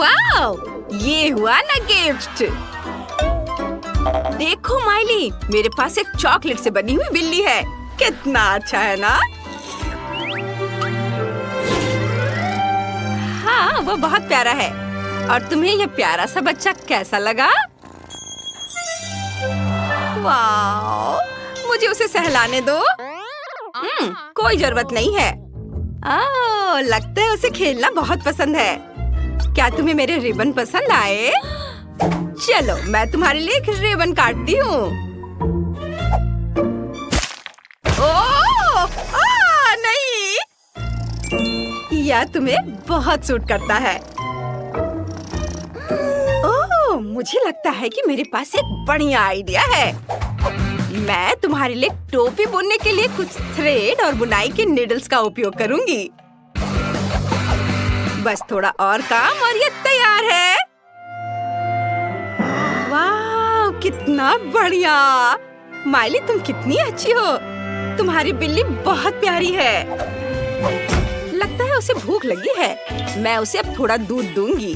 Wow, ये हुआ ना गिफ्ट। देखो माइली, मेरे पास एक चॉकलेट से बनी हुई बिल्ली है। कितना अच्छा है ना? हाँ, वो बहुत प्यारा है। और तुम्हें ये प्यारा सा बच्चा कैसा लगा? वाओ, मुझे उसे सहलाने दो। कोई जरूरत नहीं है। लगता है उसे खेलना बहुत पसंद है। क्या तुम्हें मेरे रिबन पसंद आए? चलो, मैं तुम्हारे लिए एक रिबन काटती हूँ। ओह, नहीं! यह तुम्हें बहुत सूट करता है। ओह, मुझे लगता है कि मेरे पास एक बढ़िया आइडिया है। मैं तुम्हारे लिए टोपी बुनने के लिए कुछ थ्रेड और बुनाई के नीडल्स का उपयोग करूंगी। बस थोड़ा और काम और ये तैयार है। वाह, कितना बढ़िया! माइली, तुम कितनी अच्छी हो। तुम्हारी बिल्ली बहुत प्यारी है। लगता है उसे भूख लगी है। मैं उसे अब थोड़ा दूध दूंगी।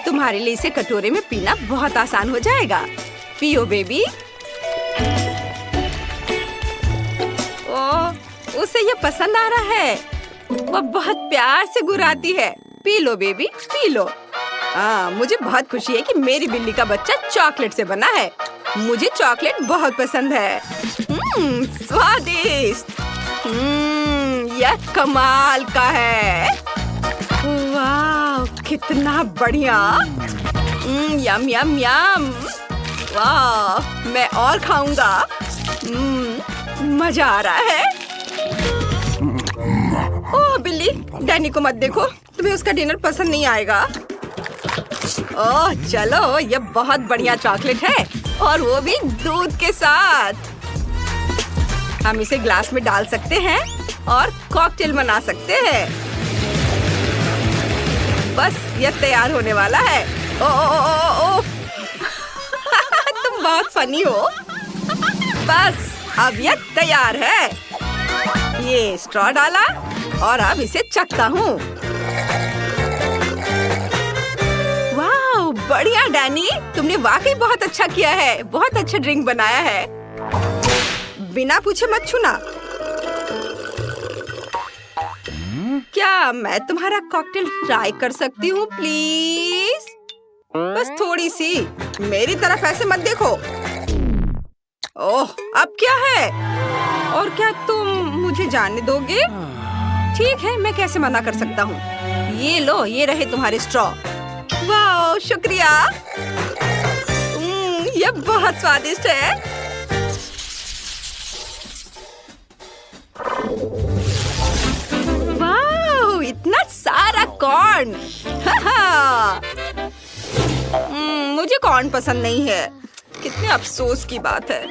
तुम्हारे लिए इसे कटोरे में पीना बहुत आसान हो जाएगा। पियो बेबी। ओह, उसे ये पसंद आ रहा है। वो बहुत प्यार से गुर्राती है। P low baby, P low. मुझे बहुत खुशी है कि मेरी बिल्ली का बच्चा चॉकलेट से बना है। मुझे चॉकलेट बहुत पसंद है। स्वादिष्ट। यह कमाल का है। वाह, कितना बढ़िया। यम यम यम। वाह, मैं और खाऊंगा। मजा आ रहा है। ओह बिल्ली, डैनी को मत देखो, तुम्हें उसका डिनर पसंद नहीं आएगा। ओह चलो, ये बहुत बढ़िया चॉकलेट है और वो भी दूध के साथ। हम इसे ग्लास में डाल सकते हैं और कॉकटेल बना सकते हैं। बस ये तैयार होने वाला है। ओह तुम बहुत फनी हो। बस अब ये तैयार है। ये स्ट्रॉ डाला और अब इसे चखता हूँ। वाह, बढ़िया डैनी, तुमने वाकई बहुत अच्छा किया है। बहुत अच्छा ड्रिंक बनाया है। बिना पूछे मत छूना। क्या मैं तुम्हारा कॉकटेल ट्राई कर सकती हूँ प्लीज? बस थोड़ी सी। मेरी तरफ ऐसे मत देखो। ओह, अब क्या है? और क्या तुम मुझे जाने दोगे? ठीक है, मैं कैसे मना कर सकता हूँ। ये लो, ये रहे तुम्हारे स्ट्रॉ। वाह, शुक्रिया। ये बहुत स्वादिष्ट है। वाह, इतना सारा कॉर्न। मुझे कॉर्न पसंद नहीं है। कितने अफसोस की बात है।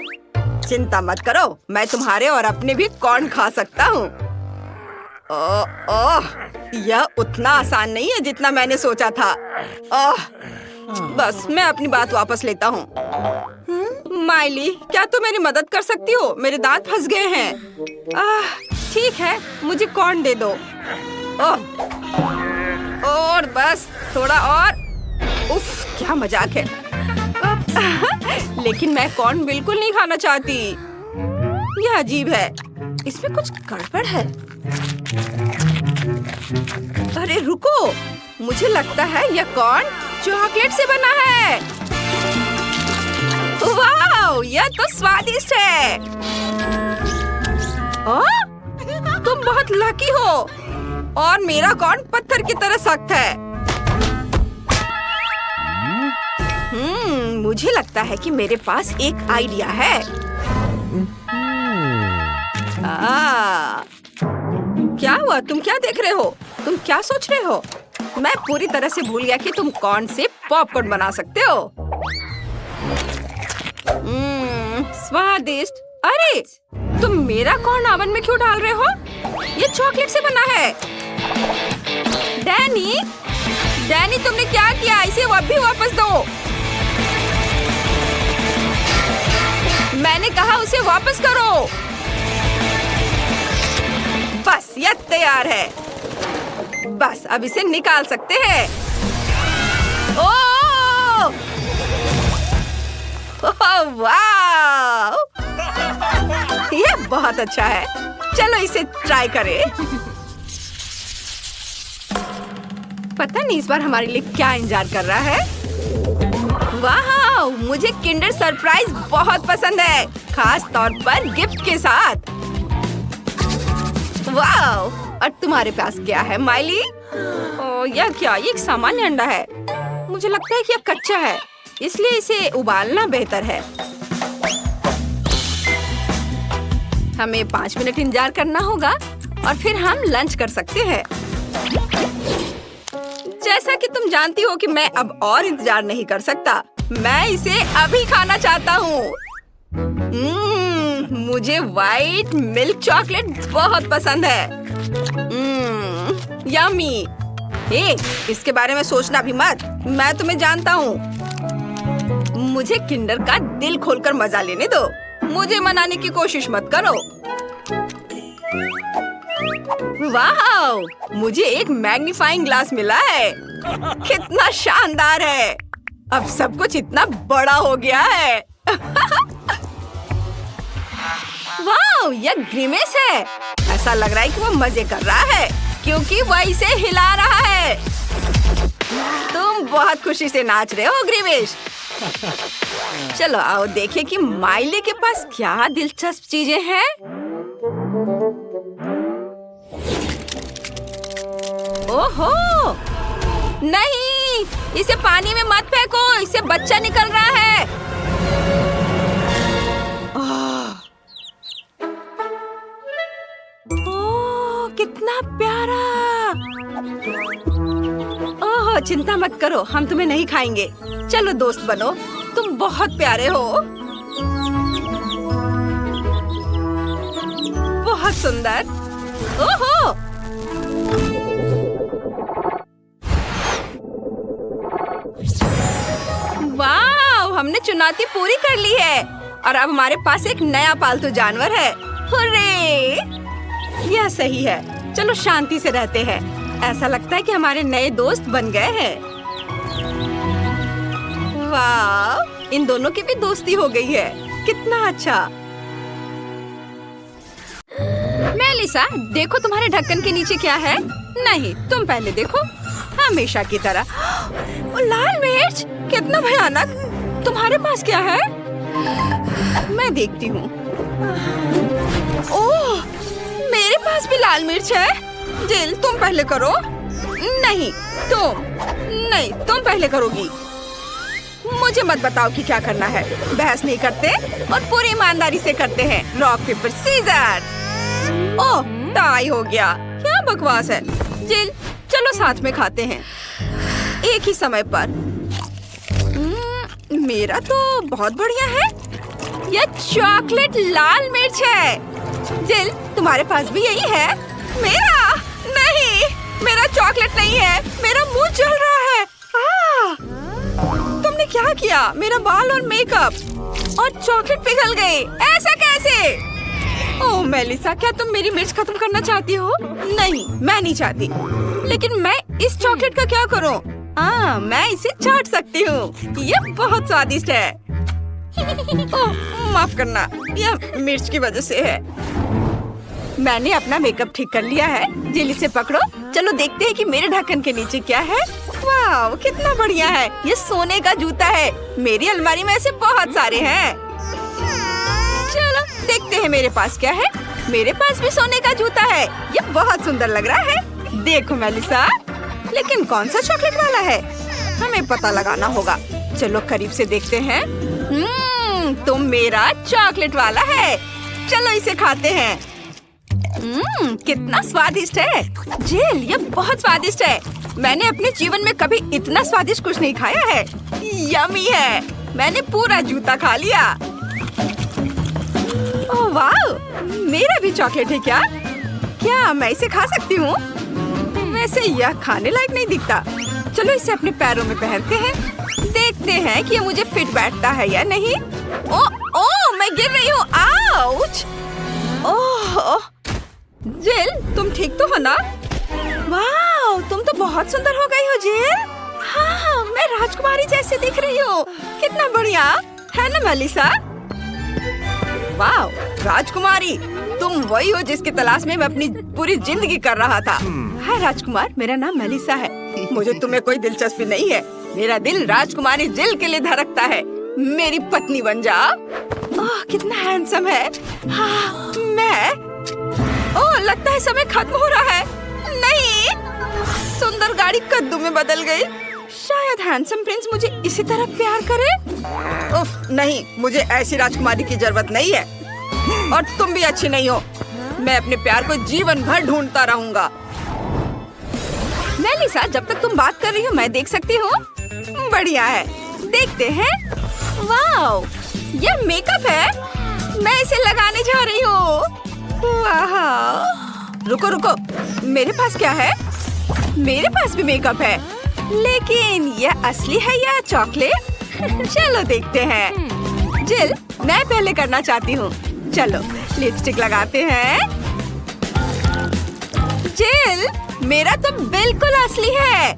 चिंता मत करो, मैं तुम्हारे और अपने भी कॉर्न खा सकता हूँ। यह उतना आसान नहीं है जितना मैंने सोचा था। बस मैं अपनी बात वापस लेता हूँ। माइली, क्या तुम मेरी मदद कर सकती हो? मेरे दांत फंस गए हैं। ठीक है, मुझे कॉर्न दे दो। और बस थोड़ा और। उफ, क्या मजाक है। लेकिन मैं कॉर्न बिल्कुल नहीं खाना चाहती। यह अजीब है। इसमें कुछ गड़बड़ है। अरे रुको, मुझे लगता है यह कॉर्न चॉकलेट से बना है। वाह, यह तो स्वादिष्ट है। तुम बहुत लकी हो। और मेरा कॉर्न पत्थर की तरह सख्त है। मुझे लगता है कि मेरे पास एक आइडिया है। क्या हुआ? तुम क्या देख रहे हो? तुम क्या सोच रहे हो? मैं पूरी तरह से भूल गया कि तुम कॉर्न से पॉपकॉर्न बना सकते हो। स्वादिष्ट। अरे, तुम मेरा कॉर्न ओवन में क्यों डाल रहे हो? ये चॉकलेट से बना है। डैनी, तुमने क्या किया? इसे अभी वापस दो। मैंने कहा उसे वापस करो। बस, यह तैयार है। बस अब इसे निकाल सकते हैं। ओह! वाह! ये बहुत अच्छा है। चलो इसे ट्राई करें। पता नहीं इस बार हमारे लिए क्या इंतजार कर रहा है। वाह! मुझे किंडर सरप्राइज बहुत पसंद है, खास तौर पर गिफ्ट के साथ। वाह! और तुम्हारे पास क्या है माइली? यह क्या? ये एक सामान्य अंडा है। मुझे लगता है कि यह कच्चा है, इसलिए इसे उबालना बेहतर है। हमें 5 मिनट इंतजार करना होगा और फिर हम लंच कर सकते हैं। जैसा कि तुम जानती हो कि मैं अब और इंतजार नहीं कर सकता। मैं इसे अभी खाना चाहता हूँ। मुझे व्हाइट मिल्क चॉकलेट बहुत पसंद है। यम्मी। इसके बारे में सोचना भी मत, मैं तुम्हें जानता हूँ। मुझे किंडर का दिल खोलकर मजा लेने दो। मुझे मनाने की कोशिश मत करो। वाह! मुझे एक मैग्नीफाइंग ग्लास मिला है। कितना शानदार है। अब सब कुछ इतना बड़ा हो गया है। वाह! यह ग्रिमेस है। ऐसा लग रहा है कि वो मजे कर रहा है क्योंकि वह इसे हिला रहा है। तुम बहुत खुशी से नाच रहे हो ग्रिमेश। चलो आओ देखें कि माइली के पास क्या दिलचस्प चीजें हैं। ओहो! नहीं, इसे पानी में मत फेंको, इससे बच्चा निकल रहा है। ओह, कितना प्यारा। ओह, चिंता मत करो, हम तुम्हें नहीं खाएंगे। चलो दोस्त बनो, तुम बहुत प्यारे हो। बहुत सुंदर। ओहो! वाह! हमने चुनौती पूरी कर ली है और अब हमारे पास एक नया पालतू जानवर है। हुर्रे! यह सही है। चलो शांति से रहते हैं। ऐसा लगता है कि हमारे नए दोस्त बन गए हैं। वाह! इन दोनों की भी दोस्ती हो गई है। कितना अच्छा। मेलिसा, देखो तुम्हारे ढक्कन के नीचे क्या है। नहीं, तुम पहले देखो। हमेशा की तरह। ओ, लाल मिर्च, कितना भयानक। तुम्हारे पास क्या है? मैं देखती हूँ। ओह, मेरे पास भी लाल मिर्च है। जिल, तुम पहले करो। नहीं, तुम पहले करोगी। मुझे मत बताओ कि क्या करना है। बहस नहीं करते और पूरी ईमानदारी से करते हैं। Rock paper scissor. ओह, टाई हो गया। क्या बकवास है। जिल, चलो साथ में खाते हैं, एक ही समय पर। मेरा तो बहुत बढ़िया है। यह चॉकलेट लाल मिर्च है। जिल, तुम्हारे पास भी यही है? मेरा नहीं, मेरा चॉकलेट नहीं है। मेरा मुंह जल रहा है। तुमने क्या किया? मेरा बाल और मेकअप और चॉकलेट पिघल गए। ऐसा कैसे? ओह मेलिसा, क्या तुम मेरी मिर्च खत्म करना चाहती हो? नहीं, मैं नहीं चाहती। लेकिन मैं इस चॉकलेट का क्या करूं? मैं इसे चाट सकती हूँ। यह बहुत स्वादिष्ट है। ओह, माफ करना, यह मिर्च की वजह से है। मैंने अपना मेकअप ठीक कर लिया है। जिल, इसे पकड़ो। चलो देखते हैं कि मेरे ढक्कन के नीचे क्या है। वाह, कितना बढ़िया है। ये सोने का जूता है। मेरी अलमारी में ऐसे बहुत सारे हैं। चलो देखते हैं मेरे पास क्या है। मेरे पास भी सोने का जूता है। ये बहुत सुंदर लग रहा है। देखो मेलिसा, लेकिन कौन सा चॉकलेट वाला है? हमें पता लगाना होगा। चलो करीब से देखते हैं। तुम मेरा चॉकलेट वाला है। चलो इसे खाते हैं। कितना स्वादिष्ट है। जिल, ये बहुत स्वादिष्ट है। मैंने अपने जीवन में कभी इतना स्वादिष्ट कुछ नहीं खाया है। यम्मी है। मैंने पूरा जूता खा लिया। ओह वाह, मेरा भी चॉकलेट है क्या? क्या मैं इसे खा सकती हूँ? वैसे यह खाने लायक नहीं दिखता। चलो इसे अपने पैरों में पहनते हैं। देखते हैं कि ये मुझे फिट बैठता है या नहीं। ओह, मैं गिर रही हूँ। आउच! ओह, जिल, तुम ठीक तो हो ना? वाह, वाह, तुम तो बहुत सुंदर हो गई हो जिल। हाँ, मैं राजकुमारी जैसे दिख रही हूँ। कितना बढ़िया है ना मेलिसा? वाह, राजकुमारी, तुम वही हो जिसकी तलाश में मैं अपनी पूरी जिंदगी कर रहा था। हाय राजकुमार, मेरा नाम मेलिसा है। मुझे तुम्हें कोई दिलचस्पी नहीं है। मेरा दिल राजकुमारी जिल के लिए धड़कता है। मेरी पत्नी बन जाओ। ओह, कितना हैंडसम है। हाँ, मैं। ओह, लगता है समय खत्म हो रहा है। नहीं, सुंदर गाड़ी कद्दू में बदल गई। शायद हैंडसम प्रिंस मुझे इसी तरह प्यार करे। उफ, नहीं, मुझे ऐसी राजकुमारी की जरूरत नहीं है। और तुम भी अच्छी नहीं हो। मैं अपने प्यार को जीवन भर ढूंढता रहूंगा। मेलिसा, जब तक तुम बात कर रही हो मैं देख सकती हूँ? बढ़िया है, देखते हैं। वाओ, ये मेकअप है। मैं इसे लगाने जा रही हूँ। वाह, रुको रुको, मेरे पास क्या है? मेरे पास भी मेकअप है, लेकिन यह असली है या चॉकलेट? चलो देखते हैं। जिल, मैं पहले करना चाहती हूँ। चलो लिपस्टिक लगाते हैं। जिल, मेरा तो बिल्कुल असली है।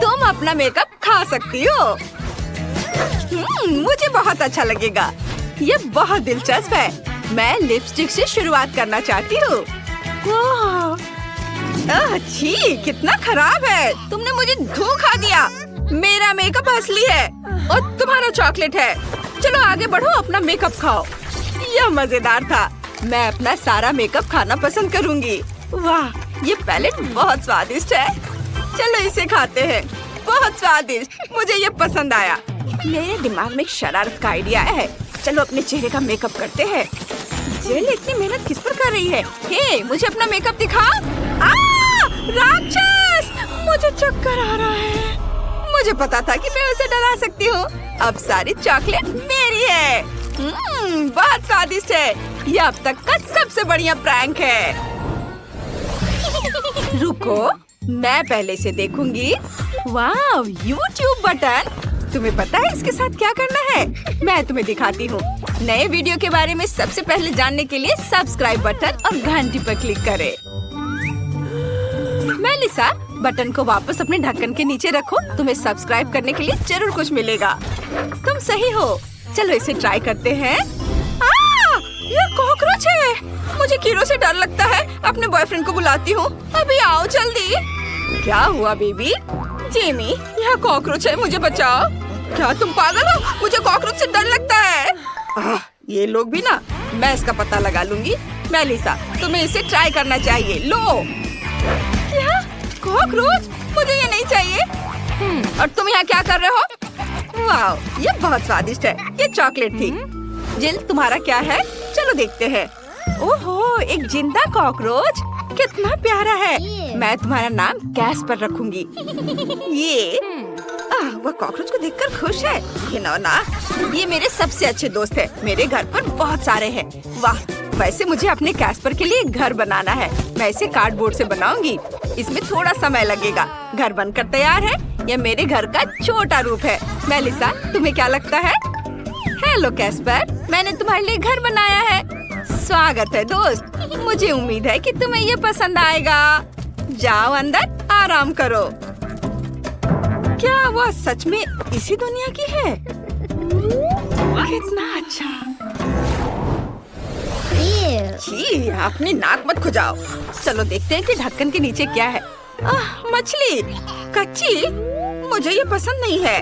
तुम अपना मेकअप खा सकती हो। मुझे बहुत अच्छा लगेगा। ये बहुत दिलचस्प है। मैं लिपस्टिक से शुरुआत करना चाहती हूँ। छी, कितना खराब है। तुमने मुझे धोखा दिया। मेरा मेकअप असली है और तुम्हारा चॉकलेट है। चलो आगे बढ़ो, अपना मेकअप खाओ। यह मजेदार था। मैं अपना सारा मेकअप खाना पसंद करूंगी। वाह, ये पैलेट बहुत स्वादिष्ट है। चलो इसे खाते हैं। बहुत स्वादिष्ट, मुझे ये पसंद आया। मेरे दिमाग में एक शरारत का आइडिया है। चलो अपने चेहरे का मेकअप करते हैं। जिल इतनी मेहनत किस पर कर रही है? हे, मुझे अपना मेकअप दिखा। राक्षस, मुझे चक्कर आ रहा है। मुझे पता था कि मैं उसे डरा सकती हूँ। अब सारी चॉकलेट मेरी है। बहुत स्वादिष्ट है। ये अब तक का सबसे बढ़िया प्रैंक है। रुको, मैं पहले से देखूंगी। वाह, YouTube बटन। तुम्हें पता है इसके साथ क्या करना है? मैं तुम्हें दिखाती हूँ। नए वीडियो के बारे में सबसे पहले जानने के लिए सब्सक्राइब बटन और घंटी पर क्लिक करें। मेलिसा, बटन को वापस अपने ढक्कन के नीचे रखो। तुम्हें सब्सक्राइब करने के लिए जरूर कुछ मिलेगा। तुम सही हो। चलो इसे ट्राई करते हैं। ये कॉकरोच है। मुझे कीड़ों से डर लगता है। अपने बॉयफ्रेंड को बुलाती हूँ। अभी आओ जल्दी। क्या हुआ बेबी? जेमी, यह कॉकरोच है, मुझे बचाओ। क्या तुम पागल हो? मुझे कॉकरोच से डर लगता है। ये लोग भी ना। मैं इसका पता लगा लूंगी। मेलिसा, तुम्हें इसे ट्राई करना चाहिए। लो। क्या? कॉकरोच? मुझे ये नहीं चाहिए। और तुम यहाँ क्या कर रहे हो? वाह, ये बहुत स्वादिष्ट है। ये चॉकलेट थी। जिल, तुम्हारा क्या है? चलो देखते हैं। ओहो, एक जिंदा कॉकरोच। कितना प्यारा है। मैं तुम्हारा नाम कैस्पर रखूंगी। ये वह कॉकरोच को देखकर खुश है। ये मेरे सबसे अच्छे दोस्त है। मेरे घर पर बहुत सारे हैं। वाह, वैसे मुझे अपने कैस्पर के लिए घर बनाना है। मैं इसे कार्डबोर्ड से बनाऊंगी। इसमें थोड़ा समय लगेगा। घर बनकर तैयार है। यह मेरे घर का छोटा रूप है। मेलिसा, तुम्हें क्या लगता है? हेलो कैस्पर, मैंने तुम्हारे लिए घर बनाया है। स्वागत है दोस्त। मुझे उम्मीद है कि तुम्हें ये पसंद आएगा। जाओ अंदर, आराम करो। क्या वह सच में इसी दुनिया की है? कितना अच्छा। छी, अपनी नाक मत खुजाओ। चलो देखते हैं कि ढक्कन के नीचे क्या है। मछली कच्ची। मुझे ये पसंद नहीं है।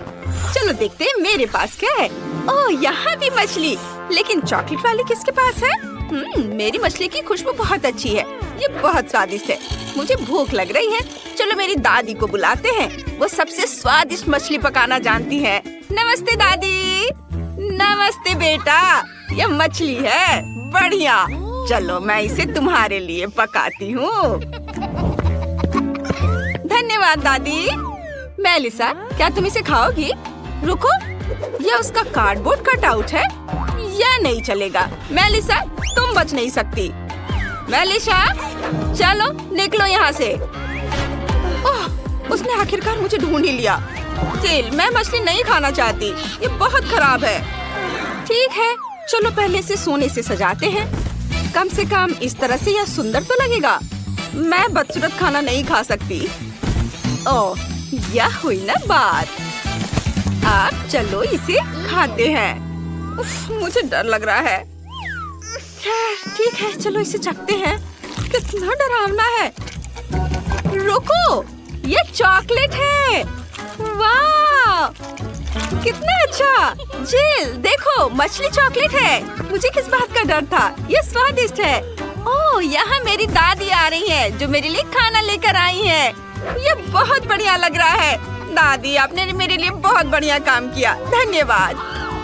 चलो देखते हैं मेरे पास क्या है। ओह, यहाँ भी मछली। लेकिन चॉकलेट वाली किसके पास है? मेरी मछली की खुशबू बहुत अच्छी है। ये बहुत स्वादिष्ट है। मुझे भूख लग रही है। चलो मेरी दादी को बुलाते हैं। वो सबसे स्वादिष्ट मछली पकाना जानती है। नमस्ते दादी। नमस्ते बेटा। ये मछली है। बढ़िया। चलो मैं इसे तुम्हारे लिए पकाती हूँ। धन्यवाद दादी। मेलिसा, क्या तुम इसे खाओगी? रुको, यह उसका कार्डबोर्ड कटआउट है। यह नहीं चलेगा। मेलिसा, तुम बच नहीं सकती। मेलिसा, चलो निकलो यहाँ से। ओह, उसने आखिरकार मुझे ढूंढ ही लिया। जिल, मैं मछली नहीं खाना चाहती। ये बहुत खराब है। ठीक है, चलो पहले इसे सोने से सजाते हैं। कम से कम इस तरह से यह सुंदर तो लगेगा। मैं बदसूरत खाना नहीं खा सकती। ओह, यह हुई ना बात। अब चलो इसे खाते हैं। उफ, मुझे डर लग रहा है। ठीक है, चलो इसे चखते हैं। कितना डरावना है। रुको, ये चॉकलेट है। वाह, कितना अच्छा। जिल, देखो, मछली चॉकलेट है। मुझे किस बात का डर था। ये स्वादिष्ट है। ओह, यहाँ मेरी दादी आ रही है जो मेरे लिए खाना लेकर आई है। ये बहुत बढ़िया लग रहा है। दादी, आपने मेरे लिए बहुत बढ़िया काम किया, धन्यवाद।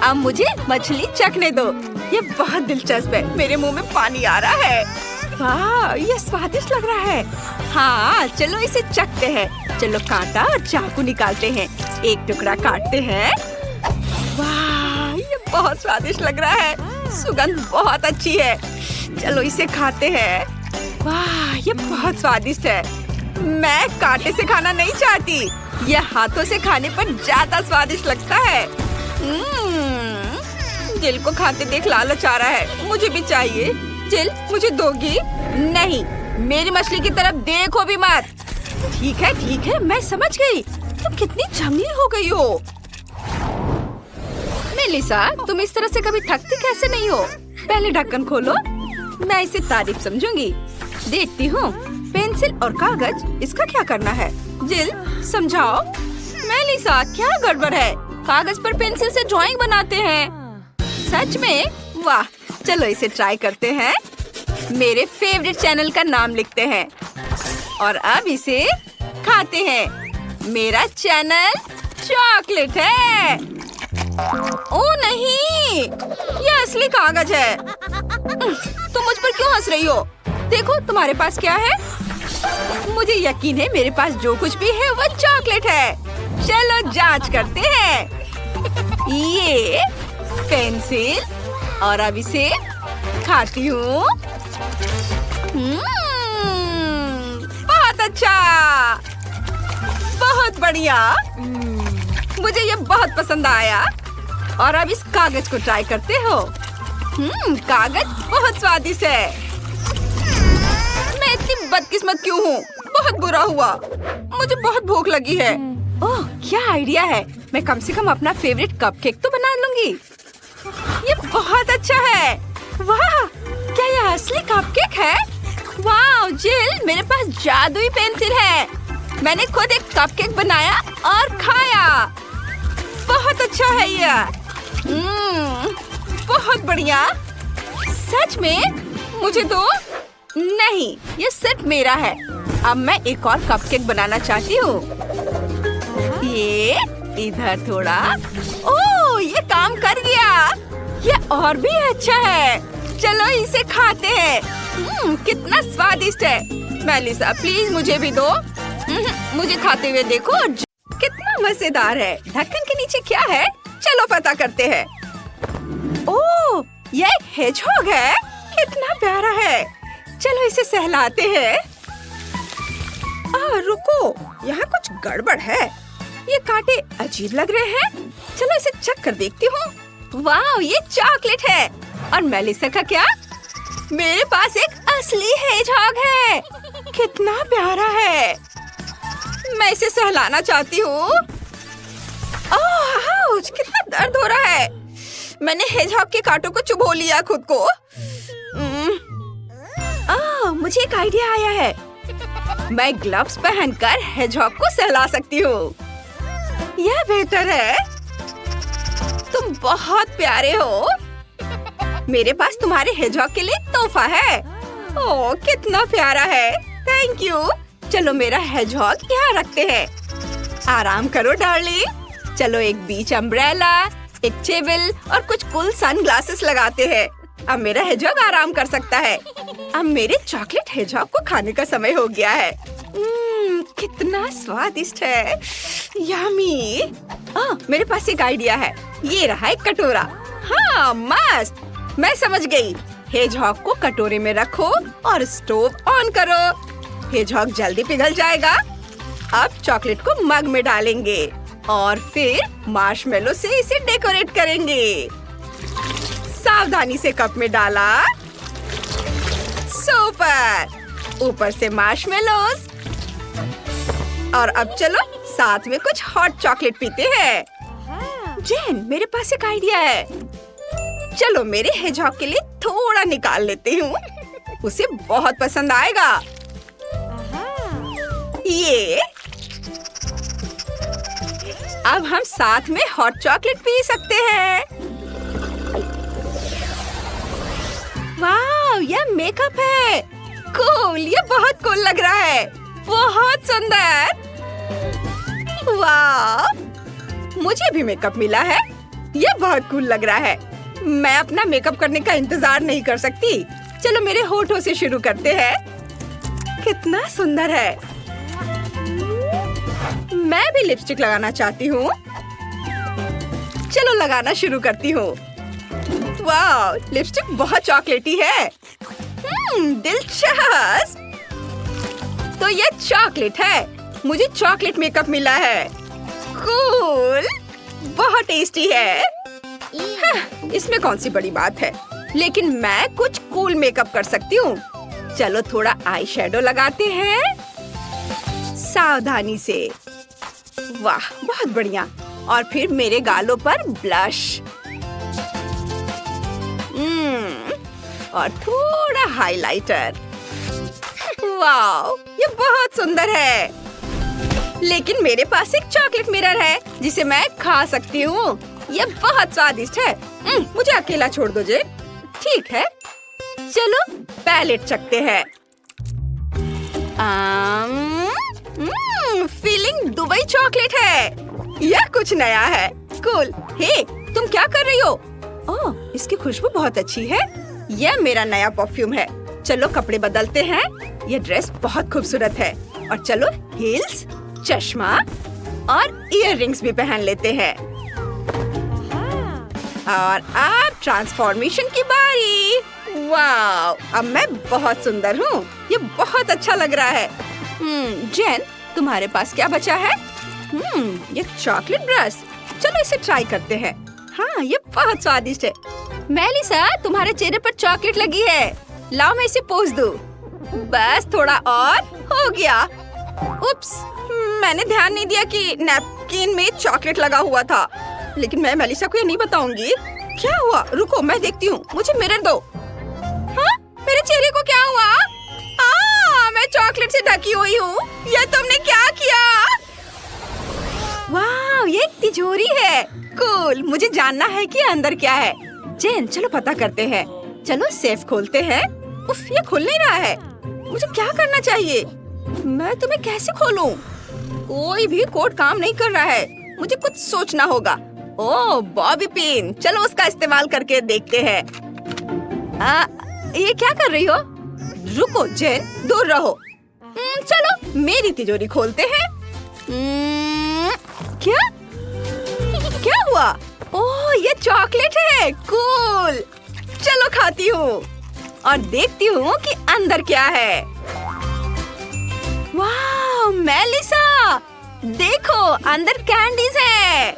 अब मुझे मछली चखने दो। ये बहुत दिलचस्प है। मेरे मुंह में पानी आ रहा है। वाह, ये स्वादिष्ट लग रहा है। हाँ, चलो इसे चखते हैं। चलो कांटा और चाकू निकालते हैं। एक टुकड़ा काटते हैं। वाह, ये बहुत स्वादिष्ट लग रहा है। सुगंध बहुत अच्छी है। चलो इसे खाते हैं। वाह, ये बहुत स्वादिष्ट है। मैं कांटे से खाना नहीं चाहती। यह हाथों से खाने पर ज्यादा स्वादिष्ट लगता है। जिल को खाते देख लालच आ रहा है। मुझे भी चाहिए। जिल, मुझे दोगी? नहीं, मेरी मछली की तरफ देखो भी मत। ठीक है, मैं समझ गई। तुम कितनी जंगली हो गई हो। मेलिसा, तुम इस तरह से कभी थकती कैसे नहीं हो? पहले ढक्कन खोलो। मैं इसे तारीफ समझूंगी। देखती हूँ। पेंसिल और कागज, इसका क्या करना है? जिल, समझाओ। मेलिसा, क्या गड़बड़ है? कागज पर पेंसिल से ड्राइंग बनाते हैं। सच में? वाह, चलो इसे ट्राई करते हैं। मेरे फेवरेट चैनल का नाम लिखते हैं और अब इसे खाते हैं। मेरा चैनल चॉकलेट है। ओ नहीं, ये असली कागज है। तुम मुझ पर क्यों हंस रही हो? देखो तुम्हारे पास क्या है। मुझे यकीन है मेरे पास जो कुछ भी है वो चॉकलेट है। चलो जांच करते हैं। ये पेंसिल और अब इसे खाती हूँ। बहुत अच्छा, बहुत बढ़िया। मुझे ये बहुत पसंद आया। और अब इस कागज को ट्राई करते हो। कागज बहुत स्वादिष्ट है। मैं इतनी बदकिस्मत क्यों हूँ? बहुत बुरा हुआ। मुझे बहुत भूख लगी है। ओह, क्या आइडिया है। मैं कम से कम अपना फेवरेट कपकेक तो बना लूंगी। ये बहुत अच्छा है। वाह, क्या यह असली कपकेक है? वाह जिल, मेरे पास जादुई पेंसिल है। मैंने खुद एक कपकेक बनाया और खाया। बहुत अच्छा है यह। बहुत बढ़िया। सच में? मुझे दो। नहीं, ये सिर्फ मेरा है। अब मैं एक और कपकेक बनाना चाहती हूँ। ये इधर थोड़ा। ओह, ये काम कर गया। ये और भी अच्छा है। चलो इसे खाते हैं। कितना स्वादिष्ट है। मेलिसा, प्लीज मुझे भी दो। मुझे खाते हुए देखो। कितना मजेदार है। ढक्कन के नीचे क्या है? चलो पता करते हैं। ओह, ये एक हेजहॉग है। कितना प्यारा है। चलो इसे सहलाते हैं। रुको, यहाँ कुछ गड़बड़ है। ये कांटे अजीब लग रहे हैं। चलो इसे चख कर देखती हूँ। वाह, ये चॉकलेट है। और मेलिसा का क्या? मेरे पास एक असली हेजहॉग है। कितना प्यारा है। मैं इसे सहलाना चाहती हूँ। ओह, कितना दर्द हो रहा है। मैंने हेजहॉग के कांटों को चुभो लिया खुद को। मुझे एक आइडिया आया है। मैं ग्लव्स पहनकर हेजहॉग को सहला सकती हूँ। यह बेहतर है। तुम बहुत प्यारे हो। मेरे पास तुम्हारे हेजहॉग के लिए तोहफा है। ओह, कितना प्यारा है। Thank you. चलो मेरा हेजहॉग यहाँ रखते हैं। आराम करो डार्लिंग। चलो एक बीच अम्ब्रेला, एक टेबल और कुछ कूल सनग्लासेस लगाते हैं। अब मेरा हेजहॉग आराम कर सकता है। अब मेरे चॉकलेट हेजहॉग को खाने का समय हो गया है। कितना स्वादिष्ट है। यम्मी। मेरे पास एक आइडिया है। ये रहा एक कटोरा। हाँ, मस्त। मैं समझ गई। हेजहॉग को कटोरे में रखो और स्टोव ऑन करो। हेजहॉग जल्दी पिघल जाएगा। अब चॉकलेट को मग में डालेंगे और फिर मार्शमेलो से इसे डेकोरेट करेंगे। सावधानी से कप में डाला। सुपर। ऊपर से मार्शमेलोस। और अब चलो साथ में कुछ हॉट चॉकलेट पीते हैं। जेन, मेरे पास एक आइडिया है। चलो मेरे हेजहॉग के लिए थोड़ा निकाल लेती हूँ, उसे बहुत पसंद आएगा। ये अब हम साथ में हॉट चॉकलेट पी सकते हैं। वाह, यह मेकअप है। कूल, ये बहुत कूल लग रहा है। बहुत सुंदर। वाह, मुझे भी मेकअप मिला है। ये बहुत कूल लग रहा है। मैं अपना मेकअप करने का इंतजार नहीं कर सकती। चलो मेरे होठों से शुरू करते हैं। कितना सुंदर है। मैं भी लिपस्टिक लगाना चाहती हूँ। चलो लगाना शुरू करती हूँ। वाह, लिपस्टिक बहुत चॉकलेटी है। दिलचस्प। तो ये चॉकलेट है। मुझे चॉकलेट मेकअप मिला है। कूल, बहुत टेस्टी है। इसमें कौन सी बड़ी बात है, लेकिन मैं कुछ कूल मेकअप कर सकती हूँ। चलो थोड़ा आई शेडो लगाते हैं सावधानी से। वाह, बहुत बढ़िया। और फिर मेरे गालों पर ब्लश। और थोड़ा हाइलाइटर। वाह, ये बहुत सुंदर है। लेकिन मेरे पास एक चॉकलेट मिरर है जिसे मैं खा सकती हूँ। ये बहुत स्वादिष्ट है। मुझे अकेला छोड़ दो जे। ठीक है, चलो पैलेट चखते हैं। फीलिंग दुबई चॉकलेट है। यह कुछ नया है। कूल। हे, तुम क्या कर रही हो? ओह, इसकी खुशबू बहुत अच्छी है। यह मेरा नया परफ्यूम है। चलो कपड़े बदलते हैं। यह ड्रेस बहुत खूबसूरत है। और चलो हील्स, चश्मा और इयररिंग्स भी पहन लेते हैं। और अब ट्रांसफॉर्मेशन की बारी। वाह, अब मैं बहुत सुंदर हूँ। ये बहुत अच्छा लग रहा है। जेन, तुम्हारे पास क्या बचा है? ये चॉकलेट ब्रश। चलो इसे ट्राई करते हैं। हाँ, ये बहुत स्वादिष्ट है। मेलिसा, तुम्हारे चेहरे पर चॉकलेट लगी है। लाओ मैं इसे पोंछ दूं। बस थोड़ा और हो गया। उप्स, मैंने ध्यान नहीं दिया कि नैपकिन में चॉकलेट लगा हुआ था। लेकिन मैं मेलिसा को ये नहीं बताऊंगी। क्या हुआ? रुको, मैं देखती हूँ। मुझे मिरर दो। हाँ, मेरे चेहरे को क्या हुआ? मैं चॉकलेट से ढकी हुई हूँ। ये तुमने क्या किया? वाह, ये एक तिजोरी है। कूल, मुझे जानना है कि अंदर क्या है। जेन, चलो पता करते हैं। चलो सेफ खोलते हैं। उफ, ये खुल नहीं रहा है। मुझे क्या करना चाहिए? मैं तुम्हें कैसे खोलूं? कोई भी कोड काम नहीं कर रहा है। मुझे कुछ सोचना होगा। ओह, बॉबी पिन। चलो उसका इस्तेमाल करके देखते हैं। ये क्या कर रही हो? रुको जेन, दूर रहो। चलो मेरी तिजोरी खोलते हैं। क्या क्या हुआ? ओह, ये चॉकलेट है। कूल, चलो खाती हूँ और देखती हूँ कि अंदर क्या है। वाह मेलिसा, देखो अंदर कैंडीज है।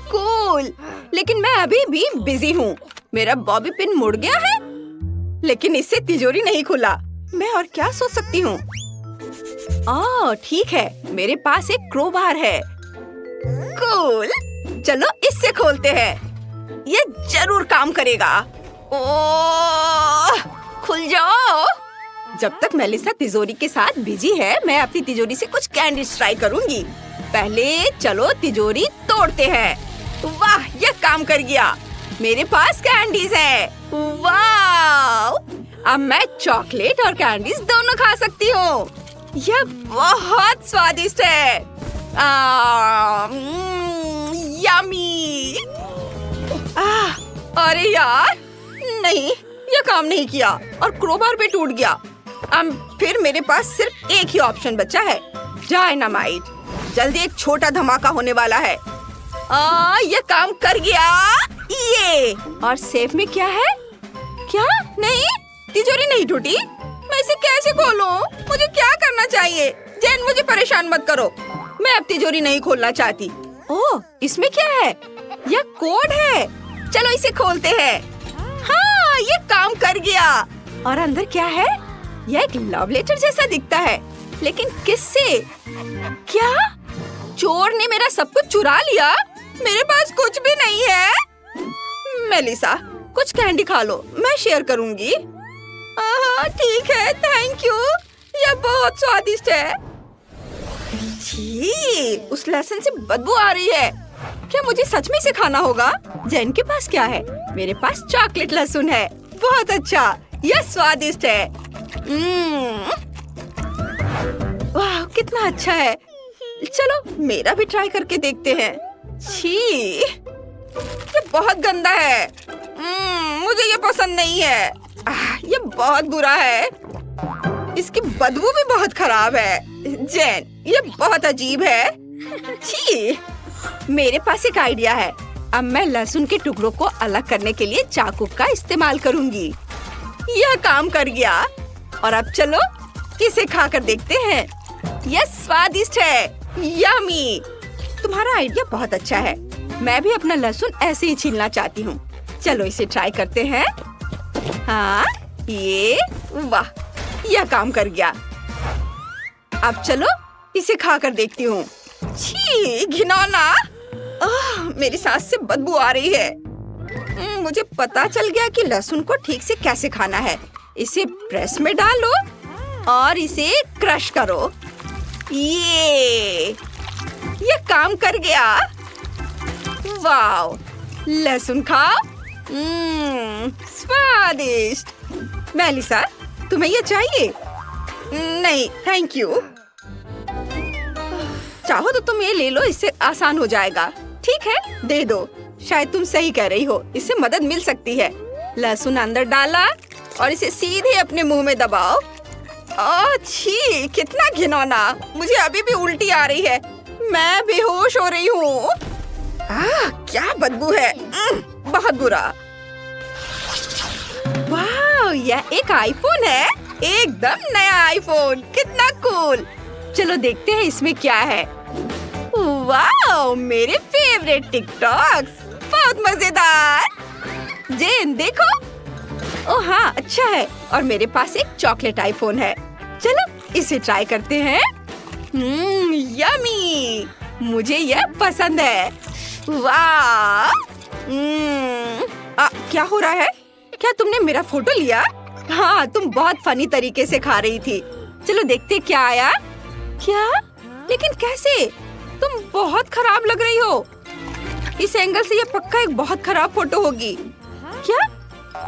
कूल, लेकिन मैं अभी भी बिजी हूँ। मेरा बॉबी पिन मुड़ गया है, लेकिन इससे तिजोरी नहीं खुला। मैं और क्या सोच सकती हूँ? ओह ठीक है, मेरे पास एक क्रोबार है। कूल, चलो इससे खोलते हैं। ये जरूर काम करेगा। ओह, खुल जाओ। जब तक मेलिसा तिजोरी के साथ बिजी है, मैं अपनी तिजोरी से कुछ कैंडीज ट्राई करूंगी। पहले चलो तिजोरी तोड़ते हैं। वाह, ये काम कर गया। मेरे पास कैंडीज है। वाह, अब मैं चॉकलेट और कैंडीज दोनों खा सकती हूँ। यह बहुत स्वादिष्ट है। यम्मी। अरे यार, नहीं, यह काम नहीं किया और क्रोबार भी टूट गया। अब फिर मेरे पास सिर्फ एक ही ऑप्शन बचा है, डायनामाइट। जल्दी एक छोटा धमाका होने वाला है। ये काम कर गया। ये और सेफ में क्या है? क्या? नहीं, तिजोरी नहीं टूटी। मैं इसे कैसे खोलूं? मुझे क्या करना चाहिए? जेन, मुझे परेशान मत करो। मैं अब तिजोरी नहीं खोलना चाहती। ओह, इसमें क्या है? यह कोड है। चलो इसे खोलते हैं। हाँ, ये काम कर गया। और अंदर क्या है? यह एक लव लेटर जैसा दिखता है। लेकिन किससे? क्या चोर ने मेरा सब कुछ चुरा लिया? मेरे पास कुछ भी नहीं है। मेलिसा, कुछ कैंडी खा लो, मैं शेयर करूंगी। ठीक है, थैंक यू, यह बहुत स्वादिष्ट है। छी, उस लहसुन से बदबू आ रही है। क्या मुझे सच में इसे खाना होगा? जैन के पास क्या है? मेरे पास चॉकलेट लहसुन है। बहुत अच्छा, यह स्वादिष्ट है। वाह, कितना अच्छा है। चलो मेरा भी ट्राई करके देखते हैं। छी, ये बहुत गंदा है। मुझे ये पसंद नहीं है। ये बहुत बुरा है। इसकी बदबू भी बहुत खराब है। जैन, ये बहुत अजीब है। छी, मेरे पास एक आइडिया है। अब मैं लहसुन के टुकड़ों को अलग करने के लिए चाकू का इस्तेमाल करूंगी। यह काम कर गया। और अब चलो इसे खाकर देखते हैं। यह स्वादिष्ट है, यम्मी। तुम्हारा आइडिया बहुत अच्छा है। मैं भी अपना लहसुन ऐसे ही छीलना चाहती हूँ। चलो इसे ट्राई करते हैं। हाँ, ये वाह, यह काम कर गया। अब चलो इसे खाकर देखती हूँ। छी, घिनौना। मेरी सांस से बदबू आ रही है। मुझे पता चल गया कि लहसुन को ठीक से कैसे खाना है। इसे प्रेस में डालो और इसे क्रश करो। ये काम कर गया। वाव, लहसुन खाओ। स्वादिष्ट। मेलिसा, तुम्हें ये चाहिए? नहीं, थैंक यू। चाहो तो तुम ये ले लो, इससे आसान हो जाएगा। ठीक है, दे दो। शायद तुम सही कह रही हो, इससे मदद मिल सकती है। लहसुन अंदर डाला और इसे सीधे अपने मुंह में दबाओ। छी, कितना घिनौना। मुझे अभी भी उल्टी आ रही है। मैं बेहोश हो रही हूँ। क्या बदबू है। बहुत बुरा। वाह, यह एक आईफोन है। एकदम नया आईफोन। कितना कूल। चलो देखते हैं इसमें क्या है। वाह, मेरे फेवरेट टिकटॉक्स। बहुत मजेदार। जेन, देखो। ओह हाँ, अच्छा है। और मेरे पास एक चॉकलेट आईफोन है। चलो इसे ट्राई करते हैं। यम्मी, मुझे यह पसंद है। वाह। क्या हो रहा है? क्या तुमने मेरा फोटो लिया? हाँ, तुम बहुत फनी तरीके से खा रही थी। चलो देखते क्या आया। क्या? लेकिन कैसे? तुम बहुत खराब लग रही हो। इस एंगल से ये पक्का एक बहुत खराब फोटो होगी। क्या?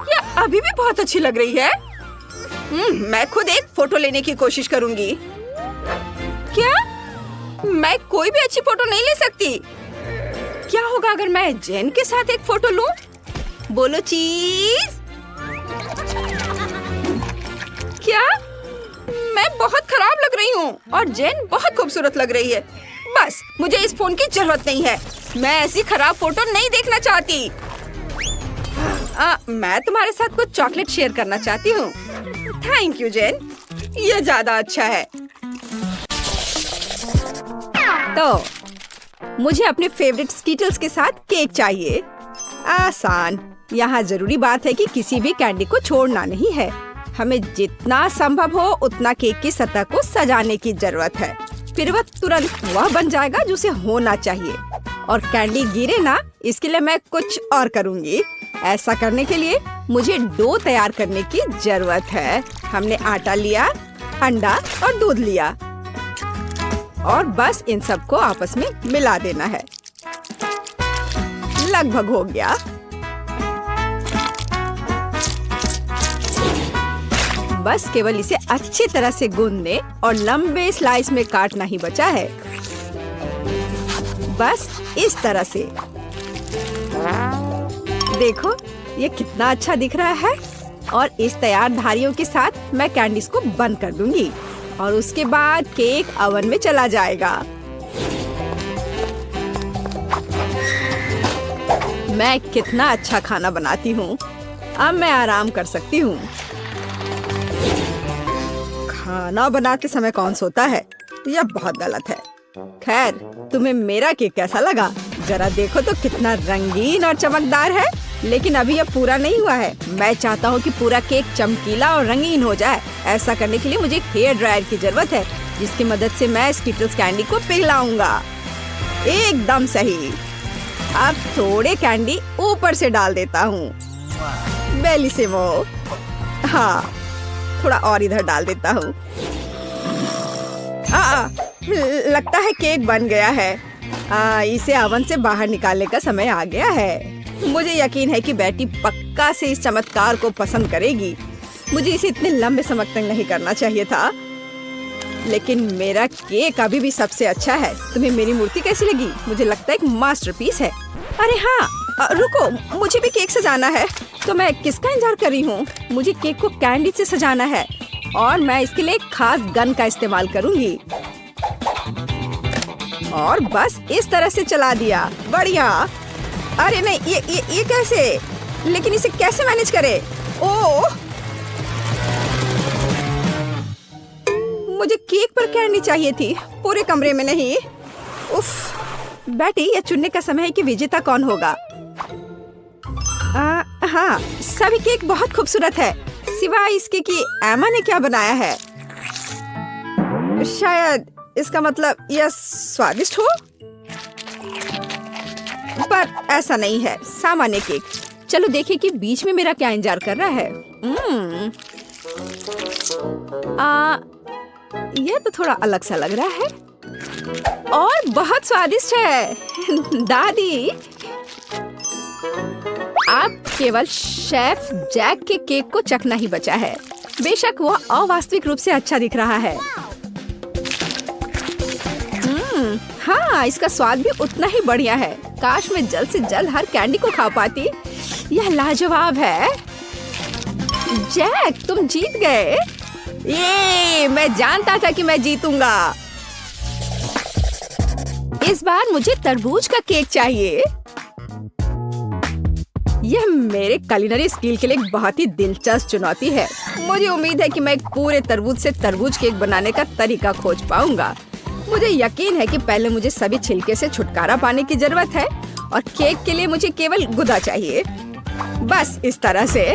ये अभी भी बहुत अच्छी लग रही है। मैं खुद एक फोटो लेने की कोशिश करूंगी। क्या? मैं कोई भी अच्छी फोटो नहीं ले सकती। क्या होगा अगर मैं जेन के साथ एक फोटो लूं? बोलो चीज। क्या? मैं बहुत खराब लग रही हूँ और जेन बहुत खूबसूरत लग रही है। बस, मुझे इस फोन की जरूरत नहीं है। मैं ऐसी खराब फोटो नहीं देखना चाहती। मैं तुम्हारे साथ कुछ चॉकलेट शेयर करना चाहती हूँ। थैंक यू जेन, ये ज्यादा अच्छा है। तो मुझे अपने फेवरेट स्कीटल्स के साथ केक चाहिए। आसान। यहाँ जरूरी बात है कि किसी भी कैंडी को छोड़ना नहीं है। हमें जितना संभव हो उतना केक की सतह को सजाने की जरूरत है। फिर वह तुरंत वह बन जाएगा जो उसे होना चाहिए। और कैंडी गिरे ना, इसके लिए मैं कुछ और करूँगी। ऐसा करने के लिए मुझे डो तैयार करने की जरूरत है। हमने आटा लिया, अंडा और दूध लिया और बस इन सबको आपस में मिला देना है। लगभग हो गया। बस केवल इसे अच्छी तरह से गूंदने और लंबे स्लाइस में काटना ही बचा है। बस इस तरह से। देखो, ये कितना अच्छा दिख रहा है। और इस तैयार धारियों के साथ मैं कैंडीज को बंद कर दूंगी और उसके बाद केक ओवन में चला जाएगा। मैं कितना अच्छा खाना बनाती हूँ। अब मैं आराम कर सकती हूँ। खाना बनाते समय कौन सोता है? यह बहुत गलत है। खैर, तुम्हें मेरा केक कैसा लगा? जरा देखो तो कितना रंगीन और चमकदार है। लेकिन अभी यह पूरा नहीं हुआ है। मैं चाहता हूँ कि पूरा केक चमकीला और रंगीन हो जाए। ऐसा करने के लिए मुझे एक हेयर ड्रायर की जरूरत है। जिसकी मदद से मैं स्कीटल्स कैंडी को पिघलाऊंगा। एकदम सही। अब थोड़े कैंडी ऊपर से डाल देता हूँ। बेलिसिमो। हाँ, थोड़ा और इधर डाल देता हूँ। लगता है केक बन गया है। इसे ओवन से बाहर निकालने का समय आ गया है। मुझे यकीन है कि बेटी पक्का से इस चमत्कार को पसंद करेगी। मुझे इसे इतने लंबे समय तक नहीं करना चाहिए था, लेकिन मेरा केक अभी भी सबसे अच्छा है। तुम्हें मेरी मूर्ति कैसी लगी? मुझे लगता है एक मास्टरपीस है। अरे हाँ, रुको, मुझे भी केक सजाना है। तो मैं किसका इंतजार कर रही हूँ? मुझे केक को कैंडी से सजाना है और मैं इसके लिए एक खास गन का इस्तेमाल करूंगी। और बस इस तरह से चला दिया। बढ़िया। अरे नहीं, ये कैसे? लेकिन इसे कैसे मैनेज करे? ओह, मुझे केक पर कैंडी चाहिए थी, पूरे कमरे में नहीं। उफ, बेटी, यह चुनने का समय है कि विजेता कौन होगा। हाँ, सभी केक बहुत खूबसूरत है, सिवाय इसके कि एमा ने क्या बनाया है। शायद इसका मतलब यह स्वादिष्ट हो, पर ऐसा नहीं है। सामान्य केक। चलो देखें कि बीच में मेरा क्या इंतजार कर रहा है। यह तो थोड़ा अलग सा लग रहा है और बहुत स्वादिष्ट है। दादी, आप केवल शेफ जैक के केक को चखना ही बचा है। बेशक वह अवास्तविक रूप से अच्छा दिख रहा है। हाँ, इसका स्वाद भी उतना ही बढ़िया है। काश मैं जल्द से जल्द हर कैंडी को खा पाती। यह लाजवाब है। जैक, तुम जीत गए। ये मैं जानता था कि मैं जीतूंगा। इस बार मुझे तरबूज का केक चाहिए। यह मेरे कुलिनरी स्किल के लिए एक बहुत ही दिलचस्प चुनौती है। मुझे उम्मीद है कि मैं एक पूरे तरबूज से तरबूज केक बनाने का तरीका खोज पाऊंगा। मुझे यकीन है कि पहले मुझे सभी छिलके से छुटकारा पाने की जरूरत है और केक के लिए मुझे केवल गुदा चाहिए। बस इस तरह से